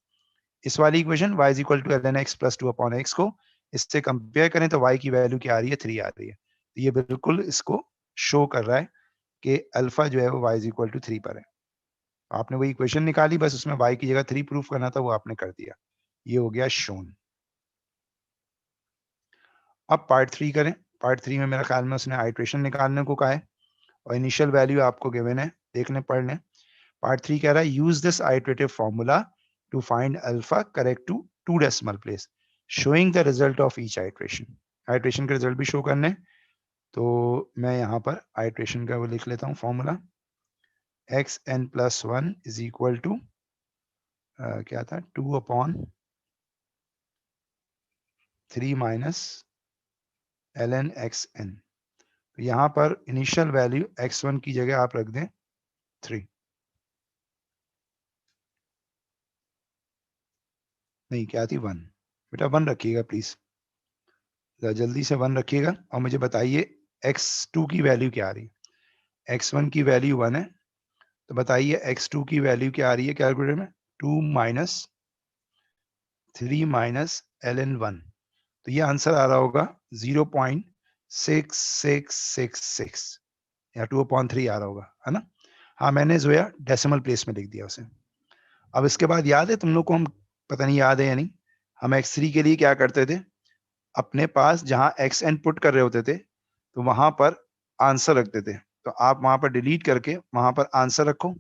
इस वाली equation y is equal to ln x plus 2/x को इससे कंपेयर करें तो y की वैल्यू क्या आ रही है, 3 आ रही है। तो ये बिल्कुल इसको शो कर रहा है कि अल्फा जो है वो y इज इक्वल टू 3 पर है। आपने वही इक्वेशन निकाली, बस उसमें y की जगह 3 प्रूफ करना था, वो आपने कर दिया। ये हो गया शोन। अब पार्ट 3 करें। पार्ट 3 में मेरा ख्याल में उसने आइट्रेशन निकालने को कहा है और इनिशियल वैल्यू आपको गिवन है, देख लें पढ़ लें। पार्ट 3 कह रहा है use this iterative formula to find alpha correct to 2 decimal place showing the result of each iteration. Iteration के रिजल्ट भी शो करने। तो मैं यहाँ पर आइट्रेशन का वो लिख लेता हूँ formula, xn+1 is equal to क्या था 2/3 माइनस ln xn। तो यहाँ पर इनिशियल वैल्यू x1 की जगह आप रख दें 3, नहीं क्या थी 1। बेटा 1 रखिएगा प्लीज, जल्दी से 1 रखिएगा और मुझे बताइए x2 की वैल्यू क्या आ रही है। x1 की वैल्यू 1 है, तो बताइए x2 की वैल्यू क्या आ रही है कैलकुलेटर में, 2 माइनस 3 माइनस ln1। तो ये आंसर आ रहा होगा 0.6666 या 2/3 आ रहा होगा, है ना। हाँ मैंने जो है डेसिमल प्लेस में लिख दिया उसे। अब इसके बाद याद है तुम लोग को, हम पता नहीं याद है या नहीं, हम x3 के लिए क्या करते थे, अपने पास जहां xn पुट कर रहे होते थे तो वहां पर आंसर रखते थे। तो आप वहां पर डिलीट करके वहां पर आंसर रखो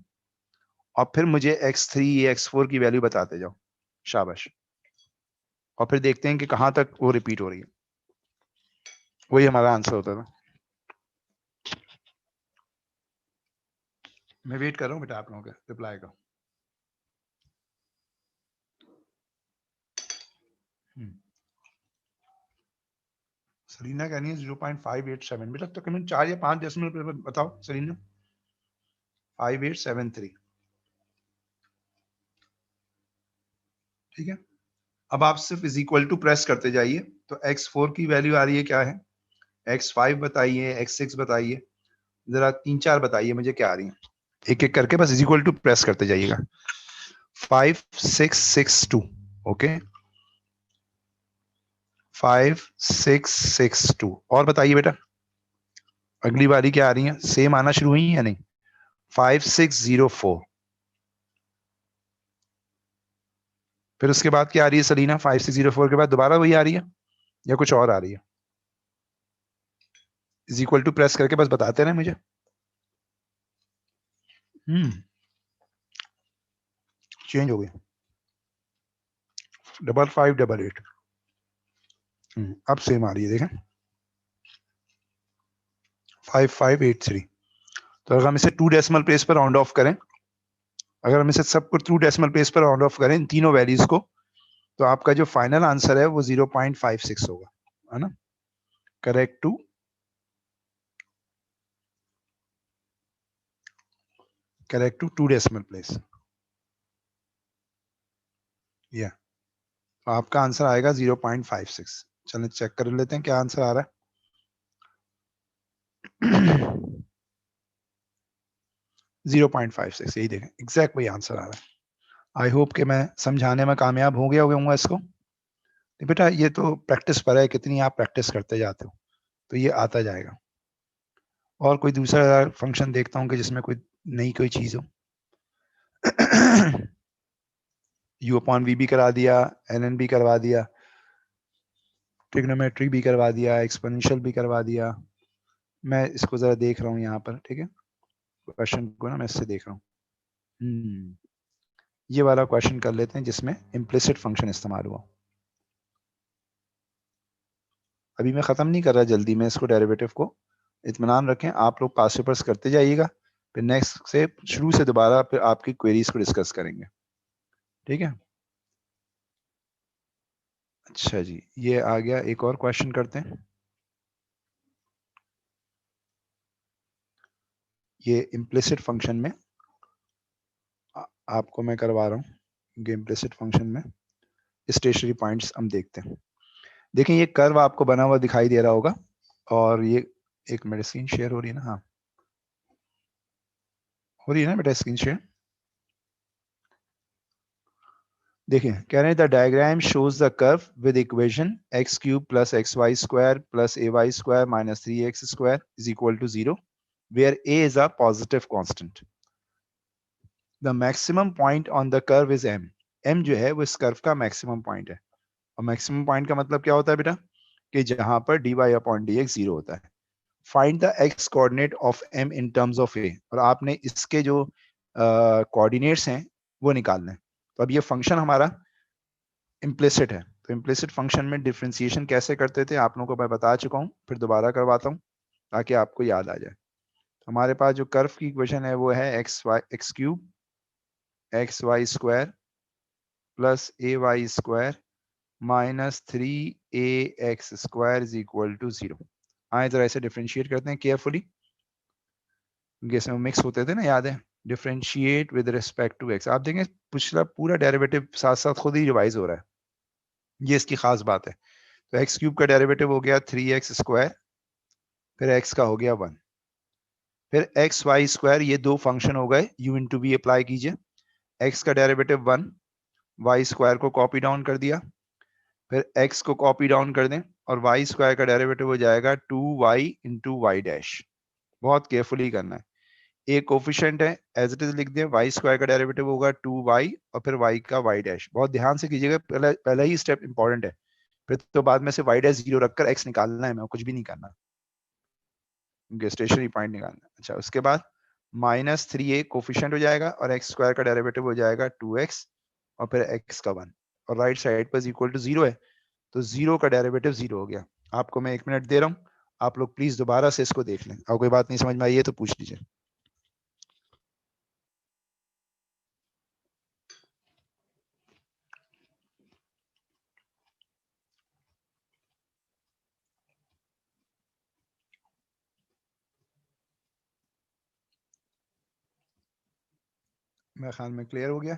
और फिर मुझे x3 x4 की वैल्यू बताते जाओ। शाबाश। और फिर देखते हैं कि कहां तक वो रिपीट हो रही है। वही हमारा आंसर होता था। मैं वेट कर रहा हूँ बेटा आप लोगों के रिप्लाई का। सलीना कहनी है 0.587 बेटा, तकरीबन 4 या 5 डेसिमल बताओ सलीना। 5873। ठीक है, अब आप सिर्फ इज इक्वल टू प्रेस करते जाइए। तो x4 की वैल्यू आ रही है क्या है, x5 बताइए, x6 बताइए, जरा 3-4 बताइए मुझे क्या आ रही है। एक एक करके बस इज इक्वल टू प्रेस करते जाइएगा। 5662। ओके 5662। और बताइए बेटा अगली बारी क्या आ रही है, सेम आना शुरू हुई है या नहीं। 5604। फिर उसके बाद क्या आ रही है सलीना, 5604 के बाद दोबारा वही आ रही है या कुछ और आ रही है। इज इक्वल टू प्रेस करके बस बताते रहे मुझे। चेंज हो गई 5588। अब सेम आ रही है, देखें 5583। तो अगर हम इसे 2 डेसिमल प्लेस पर राउंड ऑफ करें, अगर हम इसे सबको 2 डेसिमल प्लेस पर राउंड ऑफ करें इन तीनों वैल्यूज को, तो आपका जो फाइनल आंसर है वो 0.56 होगा, है ना। Correct to 2 decimal place. या तो आपका आंसर आएगा 0.56। चलिए चेक कर लेते हैं क्या आंसर आ रहा है। 0.56, यही देखें एग्जैक्ट वही आंसर आ रहा है। आई होप कि मैं समझाने में कामयाब हो गया होऊंगा इसको। तो बेटा ये तो प्रैक्टिस पर है, कितनी आप प्रैक्टिस करते जाते हो तो ये आता जाएगा। और कोई दूसरा फंक्शन देखता हूँ कि जिसमें कोई नई कोई चीज हो। u अपॉन वी भी करा दिया, ln भी करवा दिया, ट्रिग्नोमेट्री भी करवा दिया, एक्सपोनेंशियल भी करवा दिया। मैं इसको जरा देख रहा हूँ यहाँ पर, ठीक है, क्वेश्चन को ना मैं इससे देख रहा हूँ। ये वाला क्वेश्चन कर लेते हैं जिसमें इम्प्लिसिट फंक्शन इस्तेमाल हुआ। अभी मैं खत्म नहीं कर रहा जल्दी में इसको, डेरिवेटिव को इत्मीनान रखें, आप लोग पास पेपर्स करते जाइएगा, फिर नेक्स्ट से शुरू से दोबारा फिर आपकी क्वेरीज को डिस्कस करेंगे, ठीक है। अच्छा जी, ये आ गया, एक और क्वेश्चन करते हैं। ये इम्प्लिसिट फंक्शन में आपको मैं करवा रहा हूँ, इम्प्लिसिट फंक्शन में स्टेशनरी पॉइंट्स हम देखते हैं। देखें ये कर्व आपको बना हुआ दिखाई दे रहा होगा, और ये एक मेरे स्क्रीन शेयर हो रही है ना, हाँ हो रही है ना बेटा स्क्रीन शेयर। देखिए कह रहे हैं the diagram shows the curve with equation x cube plus x y square plus a y square minus 3x square is equal to 0 where a is a positive constant. The maximum point on the curve is m। m जो है वो इस curve का maximum point है, और maximum point का मतलब क्या होता है बेटा, कि जहां पर dy अपॉन dx 0 होता है। Find the x coordinate of m in terms of a, और आपने इसके जो कोऑर्डिनेट्स हैं वो निकालने हैं। तो अब ये फंक्शन हमारा इम्प्लिसिट है, तो इम्प्लिसिट फंक्शन में डिफरेंशिएशन कैसे करते थे आप लोगों को मैं बता चुका हूँ, फिर दोबारा करवाता हूँ ताकि आपको याद आ जाए। तो हमारे पास जो कर्व की इक्वेशन है वो है x cube x y square plus a y square minus 3ax square is equal to 0। आए जरा ऐसे डिफरेंशिएट करते हैं केयरफुली, क्योंकि इसमें मिक्स होते थे ना, याद है। Differentiate with respect to x, आप देखें पिछला पूरा डेरिवेटिव साथ साथ खुद ही रिवाइज हो रहा है, ये इसकी खास बात है। तो एक्स क्यूब का डेरिवेटिव हो गया 3x स्क्वायर, फिर x का हो गया 1, फिर एक्स वाई स्क्वायर, ये दो फंक्शन हो गए, u इंटू वी अप्लाई कीजिए, x का डेरिवेटिव 1, y स्क्वायर को कॉपी डाउन कर दिया, फिर x को कॉपी डाउन कर दें और y स्क्वायर का डेरिवेटिव हो जाएगा 2y इंटू वाई डैश। बहुत केयरफुली करना है, एक कोफिशिएंट है एज इट इज लिख दें, y स्क्वायर का डेरिवेटिव होगा 2y और फिर y का y डैश। बहुत ध्यान से कीजिएगा, पहला ही स्टेप इंपॉर्टेंट है, फिर तो बाद में से y डैश 0 रखकर x निकालना है, मैं कुछ भी नहीं करना, स्टेशनरी पॉइंट निकालना। अच्छा उसके बाद माइनस 3a कोफिशिएंट हो जाएगा और एक्स स्क्वायर का डेरिवेटिव हो जाएगा 2x और फिर x का 1, और राइट साइड पर इक्वल टू 0 है, तो 0 का डेरिवेटिव 0 हो गया। आपको मैं 1 मिनट दे रहा हूँ, आप लोग प्लीज दोबारा से इसको देख लें, और कोई बात नहीं समझ में आई है तो पूछ लीजिए। मेरे ख्याल में क्लियर हो गया।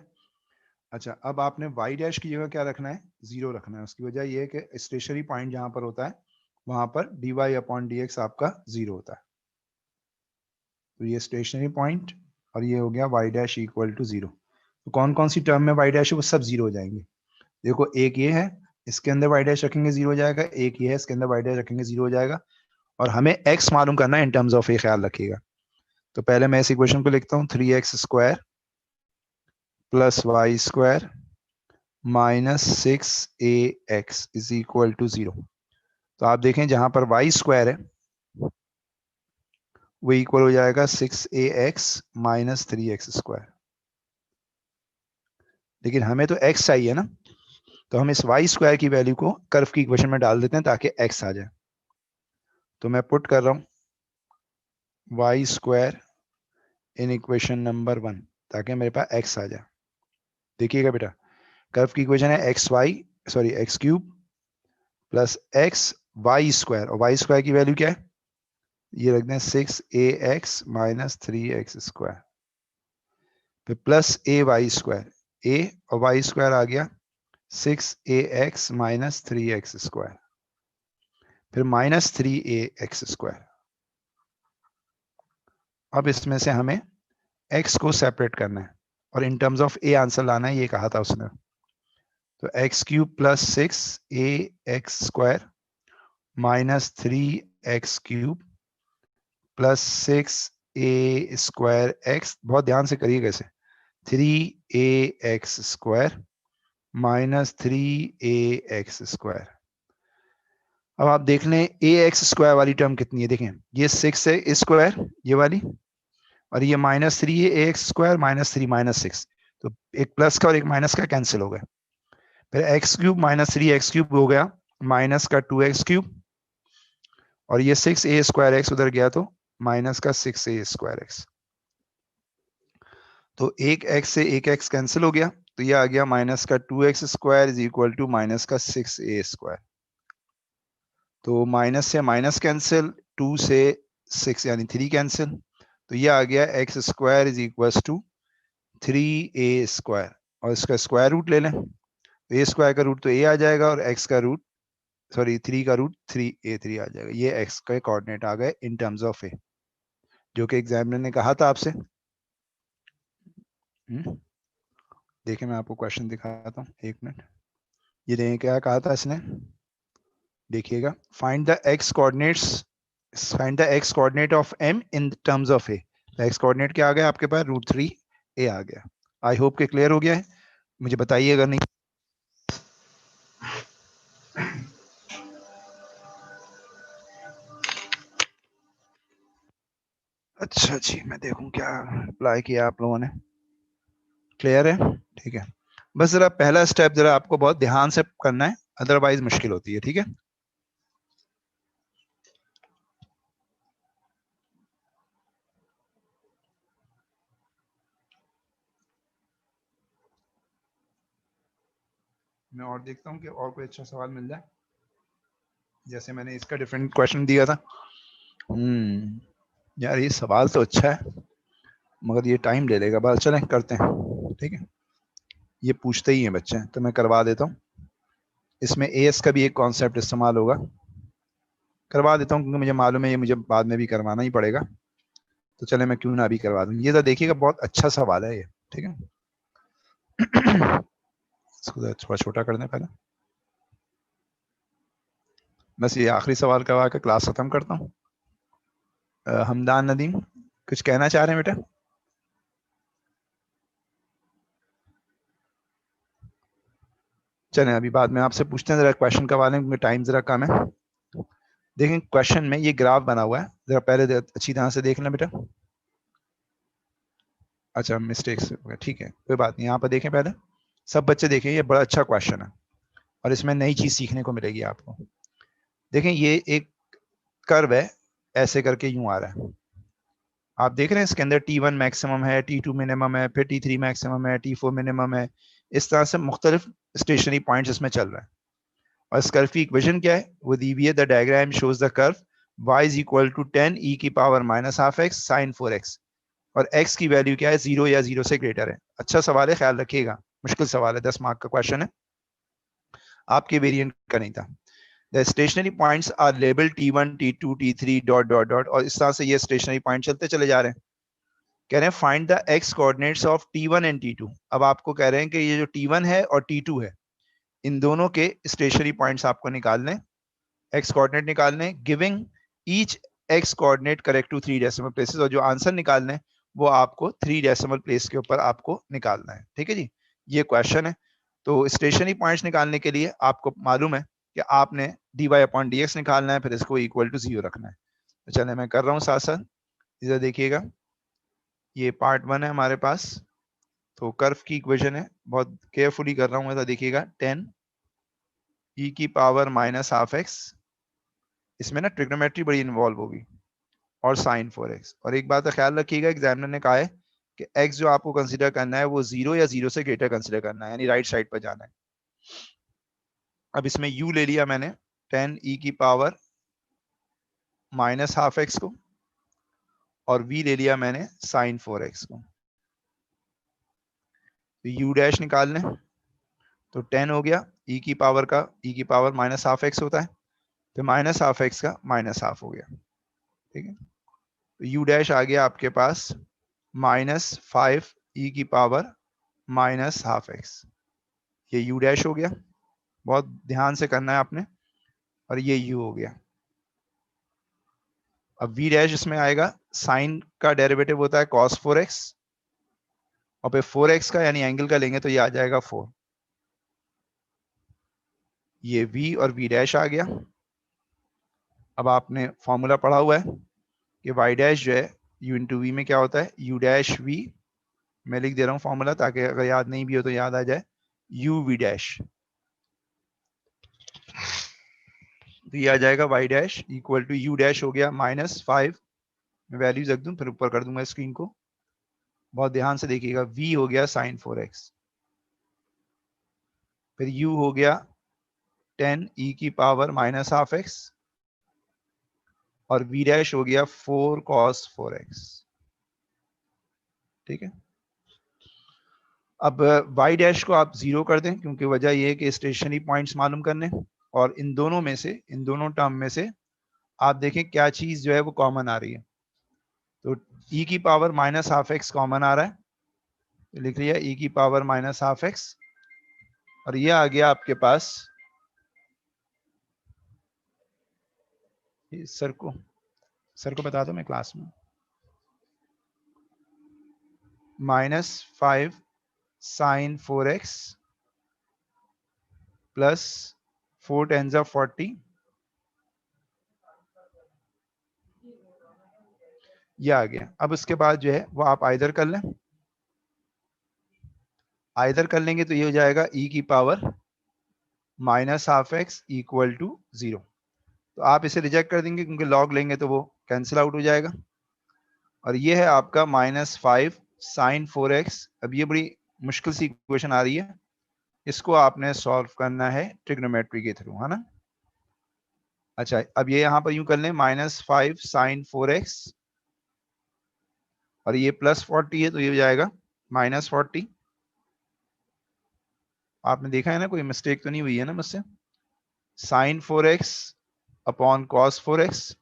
अच्छा अब आपने y डैश की जगह क्या रखना है, 0 रखना है। उसकी वजह यह है कि स्टेशनरी पॉइंट जहां पर होता है वहां पर dy अपॉन dx आपका 0 होता है। तो ये स्टेशनरी पॉइंट और ये हो गया y डैश इक्वल टू 0। तो कौन कौन सी टर्म में y डैश है वो सब 0 हो जाएंगे। देखो एक ये है, इसके अंदर y डैश रखेंगे 0 हो जाएगा, एक ये है इसके अंदर y डैश रखेंगे 0 हो जाएगा, और हमें x मालूम करना है इन टर्म्स ऑफ, ये ख्याल रखिएगा। तो पहले मैं इस इक्वेशन को लिखता हूँ 3x square plus y square minus 6ax is equal to 0। तो आप देखें जहां पर y स्क्वायर है वो इक्वल हो जाएगा 6ax माइनस 3x²। लेकिन हमें तो x चाहिए ना, तो हम इस y² की वैल्यू को कर्व की इक्वेशन में डाल देते हैं ताकि x आ जाए। तो मैं पुट कर रहा हूं y² इन इक्वेशन नंबर 1 ताकि मेरे पास x आ जाए। देखिएगा बेटा, कर्व की इक्वेशन है x³ प्लस y² और y² की वैल्यू क्या है, ये रख दें 6ax माइनस 3x², फिर प्लस ay², a और y² आ गया 6ax माइनस 3x², फिर माइनस 3ax²। अब इसमें से हमें x को सेपरेट करना है और in terms of a answer लाना है, ये कहा था उसने। तो x³ plus 6ax² minus 3x³ plus 6a²x, बहुत ध्यान से करिएगा इसे, 3ax² माइनस 3ax²। अब आप देख लें ax² वाली टर्म कितनी है, देखें ये 6 है स्क्वायर ये वाली, और ये माइनस 3 है ax² माइनस 3 माइनस 6, तो एक प्लस का और एक माइनस का कैंसिल हो गया। फिर x³ माइनस 3x³ हो गया माइनस का 2x³, और ये 6a²x उधर गया तो माइनस का 6a²x। तो एक x से एक x कैंसिल हो गया, तो ये आ गया माइनस का 2x² is equal to minus का 6a²। तो माइनस से माइनस कैंसिल, 2 से 6 यानी 3 कैंसिल, तो ये आ गया x² is equal to 3a², और इसका स्क्वायर रूट ले लें, तो a² का रूट तो a आ जाएगा और x का रूट 3 का रूट 3a3 आ जाएगा। ये x के कोऑर्डिनेट आ गए इन टर्म्स ऑफ a, जो कि एग्जामिनर ने कहा था आपसे। देखिए मैं आपको क्वेश्चन दिखाता हूँ, एक मिनट। ये देखें क्या कहा था इसने, देखिएगा, find the x coordinate of m in terms of a। x coordinate क्या आ गया आपके पास, √3a आ गया। आई होप के क्लियर हो गया है, मुझे बताइए अगर नहीं। अच्छा जी, मैं देखूं क्या अप्लाई किया आप लोगों ने। क्लियर है, ठीक है। बस जरा पहला स्टेप जरा आपको बहुत ध्यान से करना है, अदरवाइज मुश्किल होती है, ठीक है। मैं और देखता हूँ कि और कोई अच्छा सवाल मिल जाए, जैसे मैंने इसका डिफरेंट क्वेश्चन दिया था। यार ये सवाल तो अच्छा है मगर ये टाइम ले लेगा, बस चलें करते हैं, ठीक है। ये पूछते ही हैं बच्चे, तो मैं करवा देता हूँ। इसमें एएस का भी एक कॉन्सेप्ट इस्तेमाल होगा, करवा देता हूँ क्योंकि मुझे मालूम है ये मुझे बाद में भी करवाना ही पड़ेगा, तो चले मैं क्यों ना अभी करवा दूँ। ये तो देखिएगा बहुत अच्छा सवाल है ये, ठीक है। इसको थोड़ा छोटा कर दें पहले, बस ये आखिरी सवाल करवा कर क्लास खत्म करता हूँ। हमदान नदीम कुछ कहना चाह रहे हैं बेटा? चलें अभी बाद में आपसे पूछते हैं, जरा क्वेश्चन करवा लें क्योंकि टाइम जरा कम है। देखें क्वेश्चन में ये ग्राफ बना हुआ है, जरा पहले अच्छी तरह से देख लें बेटा। अच्छा मिस्टेक्स, ठीक है कोई बात नहीं, यहाँ पर देखें पहले, सब बच्चे देखें, ये बड़ा अच्छा क्वेश्चन है और इसमें नई चीज सीखने को मिलेगी आपको। देखें ये एक कर्व है, ऐसे करके यूं आ रहा है, आप देख रहे हैं इसके अंदर T1 मैक्सिमम है, T2 मिनिमम है, फिर T3 मैक्सिमम है, T4 मिनिमम है, इस तरह से मुख्तलिफ स्टेशनरी पॉइंट्स इसमें चल रहा है। और इस कर्व की इक्वेशन क्या है, वो दी हुई है, the diagram shows the curve y is equal to 10 e की power minus half x sine 4x, और x की वैल्यू क्या है, 0 या 0 से ग्रेटर है। अच्छा सवाल है, ख्याल रखिएगा, मुश्किल सवाल है, 10 मार्क का क्वेश्चन है, आपके वेरिएंट का नहीं था। The stationary points are label T1 T2 T3 dot dot dot, और इस तरह से ये स्टेशनरी पॉइंट चलते चले जा रहे हैं। कह रहे हैं find the x coordinates of T1 and T2। अब आपको कह रहे हैं कि ये जो T1 है और T2 है, इन दोनों के स्टेशनरी पॉइंट्स आपको निकालने, x कोऑर्डिनेट निकालने, giving each x coordinate correct to 3 decimal places, और जो आंसर निकालने वो आपको 3 डेसिमल प्लेस के ऊपर आपको निकालना है, ठीक है जी। ये क्वेश्चन है। तो स्टेशनरी पॉइंट्स निकालने के लिए आपको मालूम है कि आपने dy अपॉन dx निकालना है, फिर इसको इक्वल टू 0 रखना है। तो चले मैं कर रहा हूँ साथ साथ। इधर देखिएगा, ये पार्ट 1 है हमारे पास। तो कर्व की इक्वेशन है, बहुत केयरफुली कर रहा हूँ, ऐसा देखिएगा 10 e की पावर माइनस हाफ एक्स, इसमें ना ट्रिग्नोमेट्री बड़ी इन्वॉल्व होगी, और साइन 4x। और एक बात का ख्याल रखिएगा, एग्जामिनर ने कहा है कि x जो आपको कंसीडर करना है वो 0 या 0 से ग्रेटर कंसीडर करना है, यानी राइट साइड पर जाना है। अब इसमें u ले लिया मैंने 10 e की पावर माइनस हाफ एक्स को, और v ले लिया मैंने साइन 4x को। तो u डैश निकाल लें, तो 10 हो गया, e की पावर का e की पावर माइनस हाफ एक्स होता है, तो माइनस हाफ एक्स का माइनस हाफ हो गया। ठीक है, तो u डैश आ गया आपके पास -5 e की पावर माइनस हाफ एक्स, ये u डैश हो गया, बहुत ध्यान से करना है आपने, और ये u हो गया। अब v डैश इसमें आएगा, साइन का डेरिवेटिव होता है cos 4x, और फिर 4x का यानी एंगल का लेंगे तो ये आ जाएगा 4। ये v और v डैश आ गया। अब आपने फॉर्मूला पढ़ा हुआ है कि y डैश जो है u इंटू वी में क्या होता है, u डैश v, मैं लिख दे रहा हूँ फॉर्मूला ताकि अगर याद नहीं भी हो तो याद आ जाए, u v डैश। तो ये आ जाएगा y dash equal to u dash हो गया -5, मैं वैल्यूज रख दूं फिर ऊपर कर दूंगा स्क्रीन को, बहुत ध्यान से देखिएगा। v हो गया साइन 4x, फिर u हो गया 10 e की पावर माइनस हाफ एक्स, और v डैश हो गया 4 cos 4x। ठीक है, अब y डैश को आप 0 कर दें, क्योंकि वजह यह है कि स्टेशनरी पॉइंट्स मालूम करने, और इन दोनों में से, इन दोनों टर्म में से आप देखें क्या चीज जो है वो कॉमन आ रही है। तो e की power minus half x common आ रहा है, तो लिख लिया e की पावर माइनस हाफ एक्स, और ये आ गया आपके पास, सर को बता दो मैं क्लास में, -5 साइन 4x प्लस 4 टेन जा 40, ये आ गया। अब उसके बाद जो है वो आप आइदर कर लें, आइदर कर लेंगे तो ये हो जाएगा e की power minus half x equal to 0। तो आप इसे रिजेक्ट कर देंगे क्योंकि लॉग लेंगे तो वो कैंसिल आउट हो जाएगा, और ये है आपका -5 साइन 4x। अब ये बड़ी मुश्किल सी इक्वेशन आ रही है, इसको आपने सॉल्व करना है ट्रिग्नोमेट्री के थ्रू, है ना। अच्छा, अब ये यहां पर यूं कर लें, -5 साइन 4x, और ये +40 है तो ये हो जाएगा -40। आपने देखा है ना, कोई मिस्टेक तो नहीं हुई है ना मुझसे, sign 4x upon cos 4x,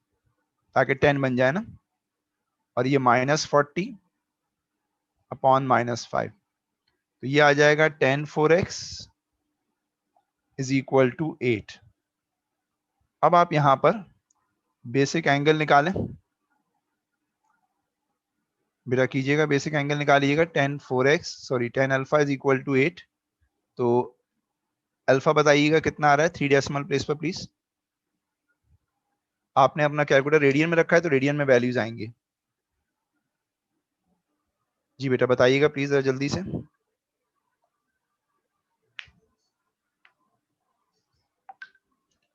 ताकि 10 बन जाए ना, और ये -40 अपॉन -5, तो ये आ जाएगा 10 4x इज इक्वल टू 8। अब आप यहां पर बेसिक एंगल निकालें, बेटा कीजिएगा, बेसिक एंगल निकालिएगा। 10 4x sorry 10 alpha is equal to 8, तो अल्फा बताइएगा कितना आ रहा है 3 डेसिमल प्लेस पर प्लीज। आपने अपना कैलकुलेटर रेडियन में रखा है तो रेडियन में वैल्यूज आएंगे। जी बेटा बताइएगा प्लीज जरा जल्दी से।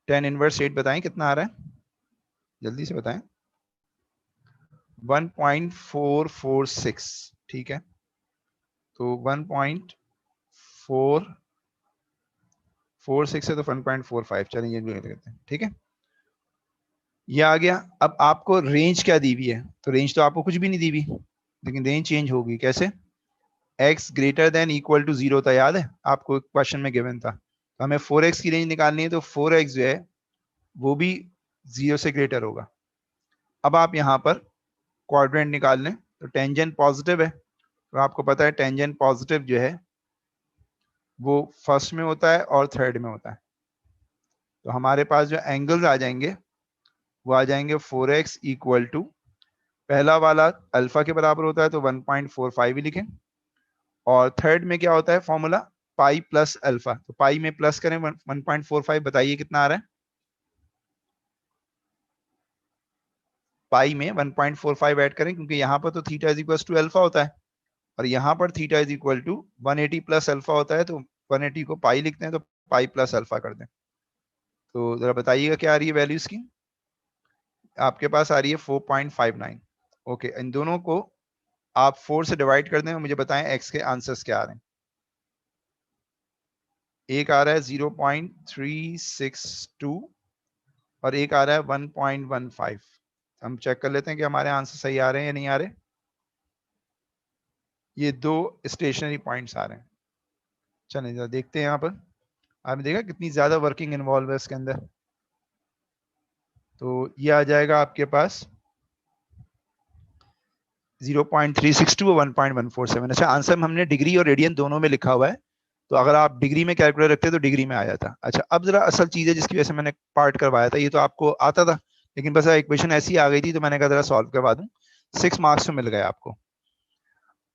10 इनवर्स 8 बताएं कितना आ रहा है, जल्दी से बताएं। 1.446, ठीक है, तो 1.446 है तो 1.45, चलिए ये भी करते हैं। ठीक है, ये आ गया। अब आपको रेंज क्या दी हुई है, तो रेंज तो आपको कुछ भी नहीं दी हुई, लेकिन रेंज चेंज होगी कैसे, x greater than equal to 0 था, याद है आपको क्वेश्चन में गिवन था, तो हमें 4x की रेंज निकालनी है, तो 4x जो है वो भी 0 से ग्रेटर होगा। अब आप यहाँ पर क्वाड्रेंट निकाल लें, तो टेंजेंट पॉजिटिव है, तो आपको पता है टेंजेंट पॉजिटिव जो है वो फर्स्ट में होता है और थर्ड में होता है, तो हमारे पास जो एंगल्स आ जाएंगे वो आ जाएंगे 4x इक्वल टू, पहला वाला अल्फा के बराबर होता है तो 1.45 ही लिखें, और थर्ड में क्या होता है फॉर्मूला, पाई प्लस अल्फा, तो पाई में प्लस करें 1.45, बताइए कितना आ रहा है, पाई में 1.45 ऐड करें, क्योंकि यहाँ पर तो theta is equal to alpha होता है और यहाँ पर theta is equal to 180 plus alpha होता है, तो 180 को पाई लिखते हैं तो पाई प्लस अल्फा कर दें। तो जरा बताइएगा क्या आ रही है वैल्यू इसकी। आपके पास आ रही है 4.59। ओके, इन दोनों को आप 4 से डिवाइड कर दें और मुझे बताएं एक्स के आंसर्स क्या आ रहे हैं। एक आ रहा है 0.362 और एक आ रहा है 1.15। हम चेक कर लेते हैं कि हमारे आंसर सही आ रहे हैं या नहीं आ रहे। ये दो स्टेशनरी पॉइंट्स आ रहे हैं। चलिए जरा देखते हैं यहाँ पर। आपने देखा कितनी ज्यादा वर्किंग इन्वॉल्व है इसके अंदर। तो ये आ जाएगा आपके पास 0.362 और 1.147। अच्छा, आंसर हमने डिग्री और रेडियन दोनों में लिखा हुआ है, तो अगर आप डिग्री में कैलकुलेटर रखते तो डिग्री में आ जाता। अच्छा, अब जरा असल चीज है जिसकी वजह से मैंने पार्ट करवाया था, ये तो आपको आता था लेकिन बस इक्वेशन ऐसी आ गई थी तो मैंने कहा जरा सॉल्व करवा दूं। 6 मार्क्स में मिल गए आपको।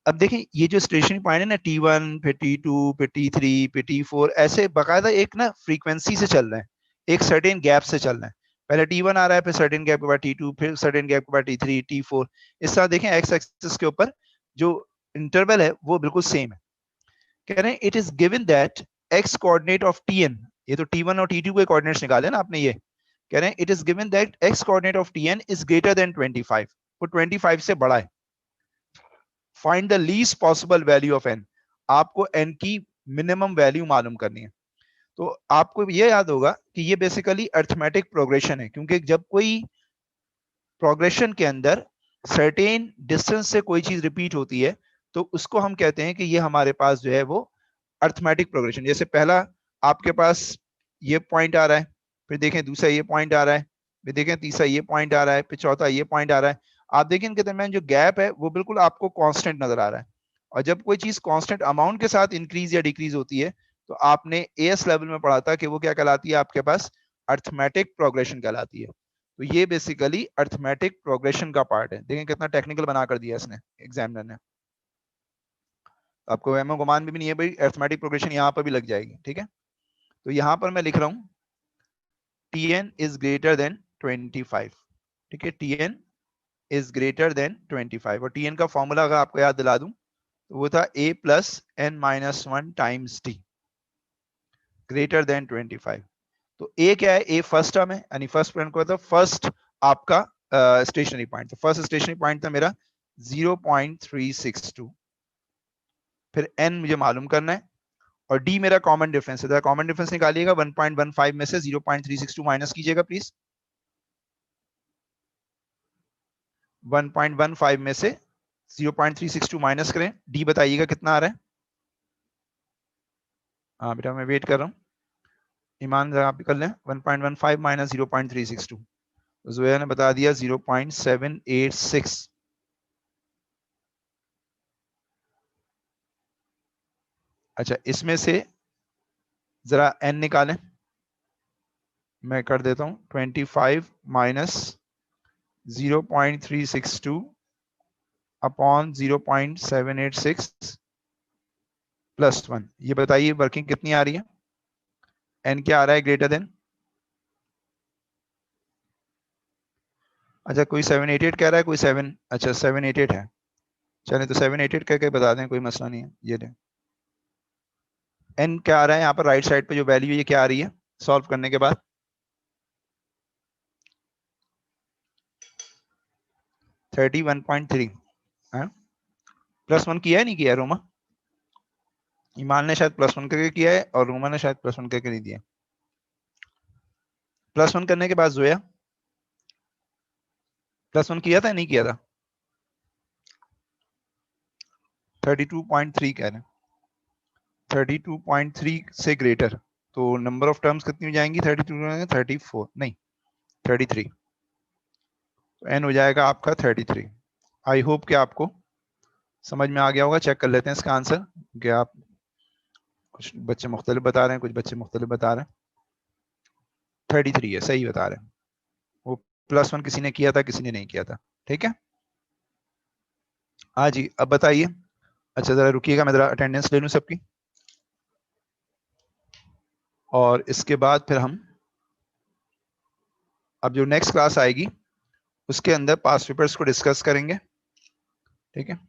अब देखिए ये जो स्टेशनरी पॉइंट है ना, T1 फिर T2 फिर T3 फिर T4, ऐसे बकायदा एक ना फ्रीक्वेंसी से चल रहे हैं, एक सर्टेन गैप से चल रहे हैं। पहले T1 आ रहा है, फिर सर्टेन गैप के बाद T2, फिर सर्टेन गैप के बाद T3 T4। इस तरह देखें एक्स एक्सिस के ऊपर जो इंटरवल है वो बिल्कुल सेम है। कह रहे हैं it is given that x coordinate of Tn, ये तो T1 और T2 के कोऑर्डिनेट्स निकाले ना आपने, ये कह रहे हैं it is given that x coordinate of Tn is greater than 25, वो 25 से बड़ा है। Find the least possible value of n, आपको एन की मिनिमम वैल्यू मालूम करनी है। तो आपको ये याद होगा कि ये बेसिकली अर्थमेटिक प्रोग्रेशन है, क्योंकि जब कोई प्रोग्रेशन के अंदर सर्टेन डिस्टेंस से कोई चीज रिपीट होती है तो उसको हम कहते हैं कि ये हमारे पास जो है वो अर्थमेटिक प्रोग्रेशन। जैसे पहला आपके पास ये पॉइंट आ रहा है, फिर देखें दूसरा ये पॉइंट आ रहा है, फिर देखें तीसरा ये पॉइंट आ रहा है, फिर चौथा ये पॉइंट आ रहा है। आप देखें इनके दरमियान जो गैप है वो बिल्कुल आपको कांस्टेंट नजर आ रहा है। और जब कोई चीज कांस्टेंट अमाउंट के साथ इंक्रीज या डिक्रीज होती है तो आपने एएस लेवल में पढ़ा था कि वो क्या कहलाती है, आपके पास अर्थमेटिक प्रोग्रेशन कहलाती है। तो ये बेसिकली अर्थमेटिक प्रोग्रेशन का पार्ट है। देखें कितना टेक्निकल बना कर दिया इसने एग्जामिनर ने। आपको एमओ गुमान भी नहीं है भाई, अर्थमेटिक प्रोग्रेशन यहाँ पर भी लग जाएगी। ठीक है, तो यहाँ पर मैं लिख रहा हूँ Tn इज ग्रेटर देन 25। ठीक है, Tn इज ग्रेटर देन 25 और Tn का फॉर्मूला अगर आपको याद दिला दूं तो वो था a plus n minus 1 times t greater than 25। तो a क्या है, a फर्स्ट टर्म है, यानी फर्स्ट पॉइंट को था फर्स्ट आपका स्टेशनरी पॉइंट। तो फर्स्ट स्टेशनरी पॉइंट था मेरा 0.362। फिर n मुझे मालूम करना है और d मेरा कॉमन डिफरेंस है। कॉमन डिफरेंस निकालिएगा, 1.15 में से 0.362 माइनस कीजिएगा प्लीज। 1.15 में से 0.362 माइनस करें, d बताइएगा कितना आ रहा है। हाँ बेटा मैं वेट कर रहा हूँ, ईमान जरा आप कर लें। 1.15 माइनस 0.362, जोया ने बता दिया 0.786। अच्छा, इसमें से जरा n निकालें, मैं कर देता हूं 25 माइनस 0.362 अपॉन 0.786 प्लस 1। ये बताइए वर्किंग कितनी आ रही है, n क्या आ रहा है ग्रेटर देन। अच्छा, कोई 788 कह रहा है, कोई 7, अच्छा 788 है। चलिए तो 788 कह के बता दें, कोई मसला नहीं है। ये दें n क्या आ रहा है यहाँ पर राइट साइड पे जो वैल्यू है ये क्या आ रही है सॉल्व करने के बाद। 31.3 है। प्लस 1 किया है नहीं किया है रोमा? ईमान ने शायद प्लस 1 करके किया है और रोमा ने शायद प्लस 1 करके नहीं दिया। प्लस 1 करने के बाद जोया प्लस 1 किया था नहीं किया था? 32.3 कह रहे हैं, 32.3 से ग्रेटर। तो नंबर ऑफ टर्म्स कितनी हो जाएंगी, 32 34 नहीं 33। तो एन हो जाएगा आपका 33। आई होप कि आपको समझ में आ गया होगा। चेक कर लेते हैं इसका आंसर कि आप, कुछ बच्चे मुख्तलिफ बता रहे हैं, कुछ बच्चे मुख्तलिफ बता रहे हैं। 33 है, सही बता रहे हैं। वो प्लस 1 किसी ने किया था, किसी ने नहीं किया था। ठीक है, हाँ जी अब बताइए। अच्छा जरा रुकिएगा, मैं जरा अटेंडेंस ले लूं सबकी और इसके बाद फिर हम अब जो नेक्स्ट क्लास आएगी उसके अंदर पास्ट पेपर्स को डिस्कस करेंगे, ठीक है।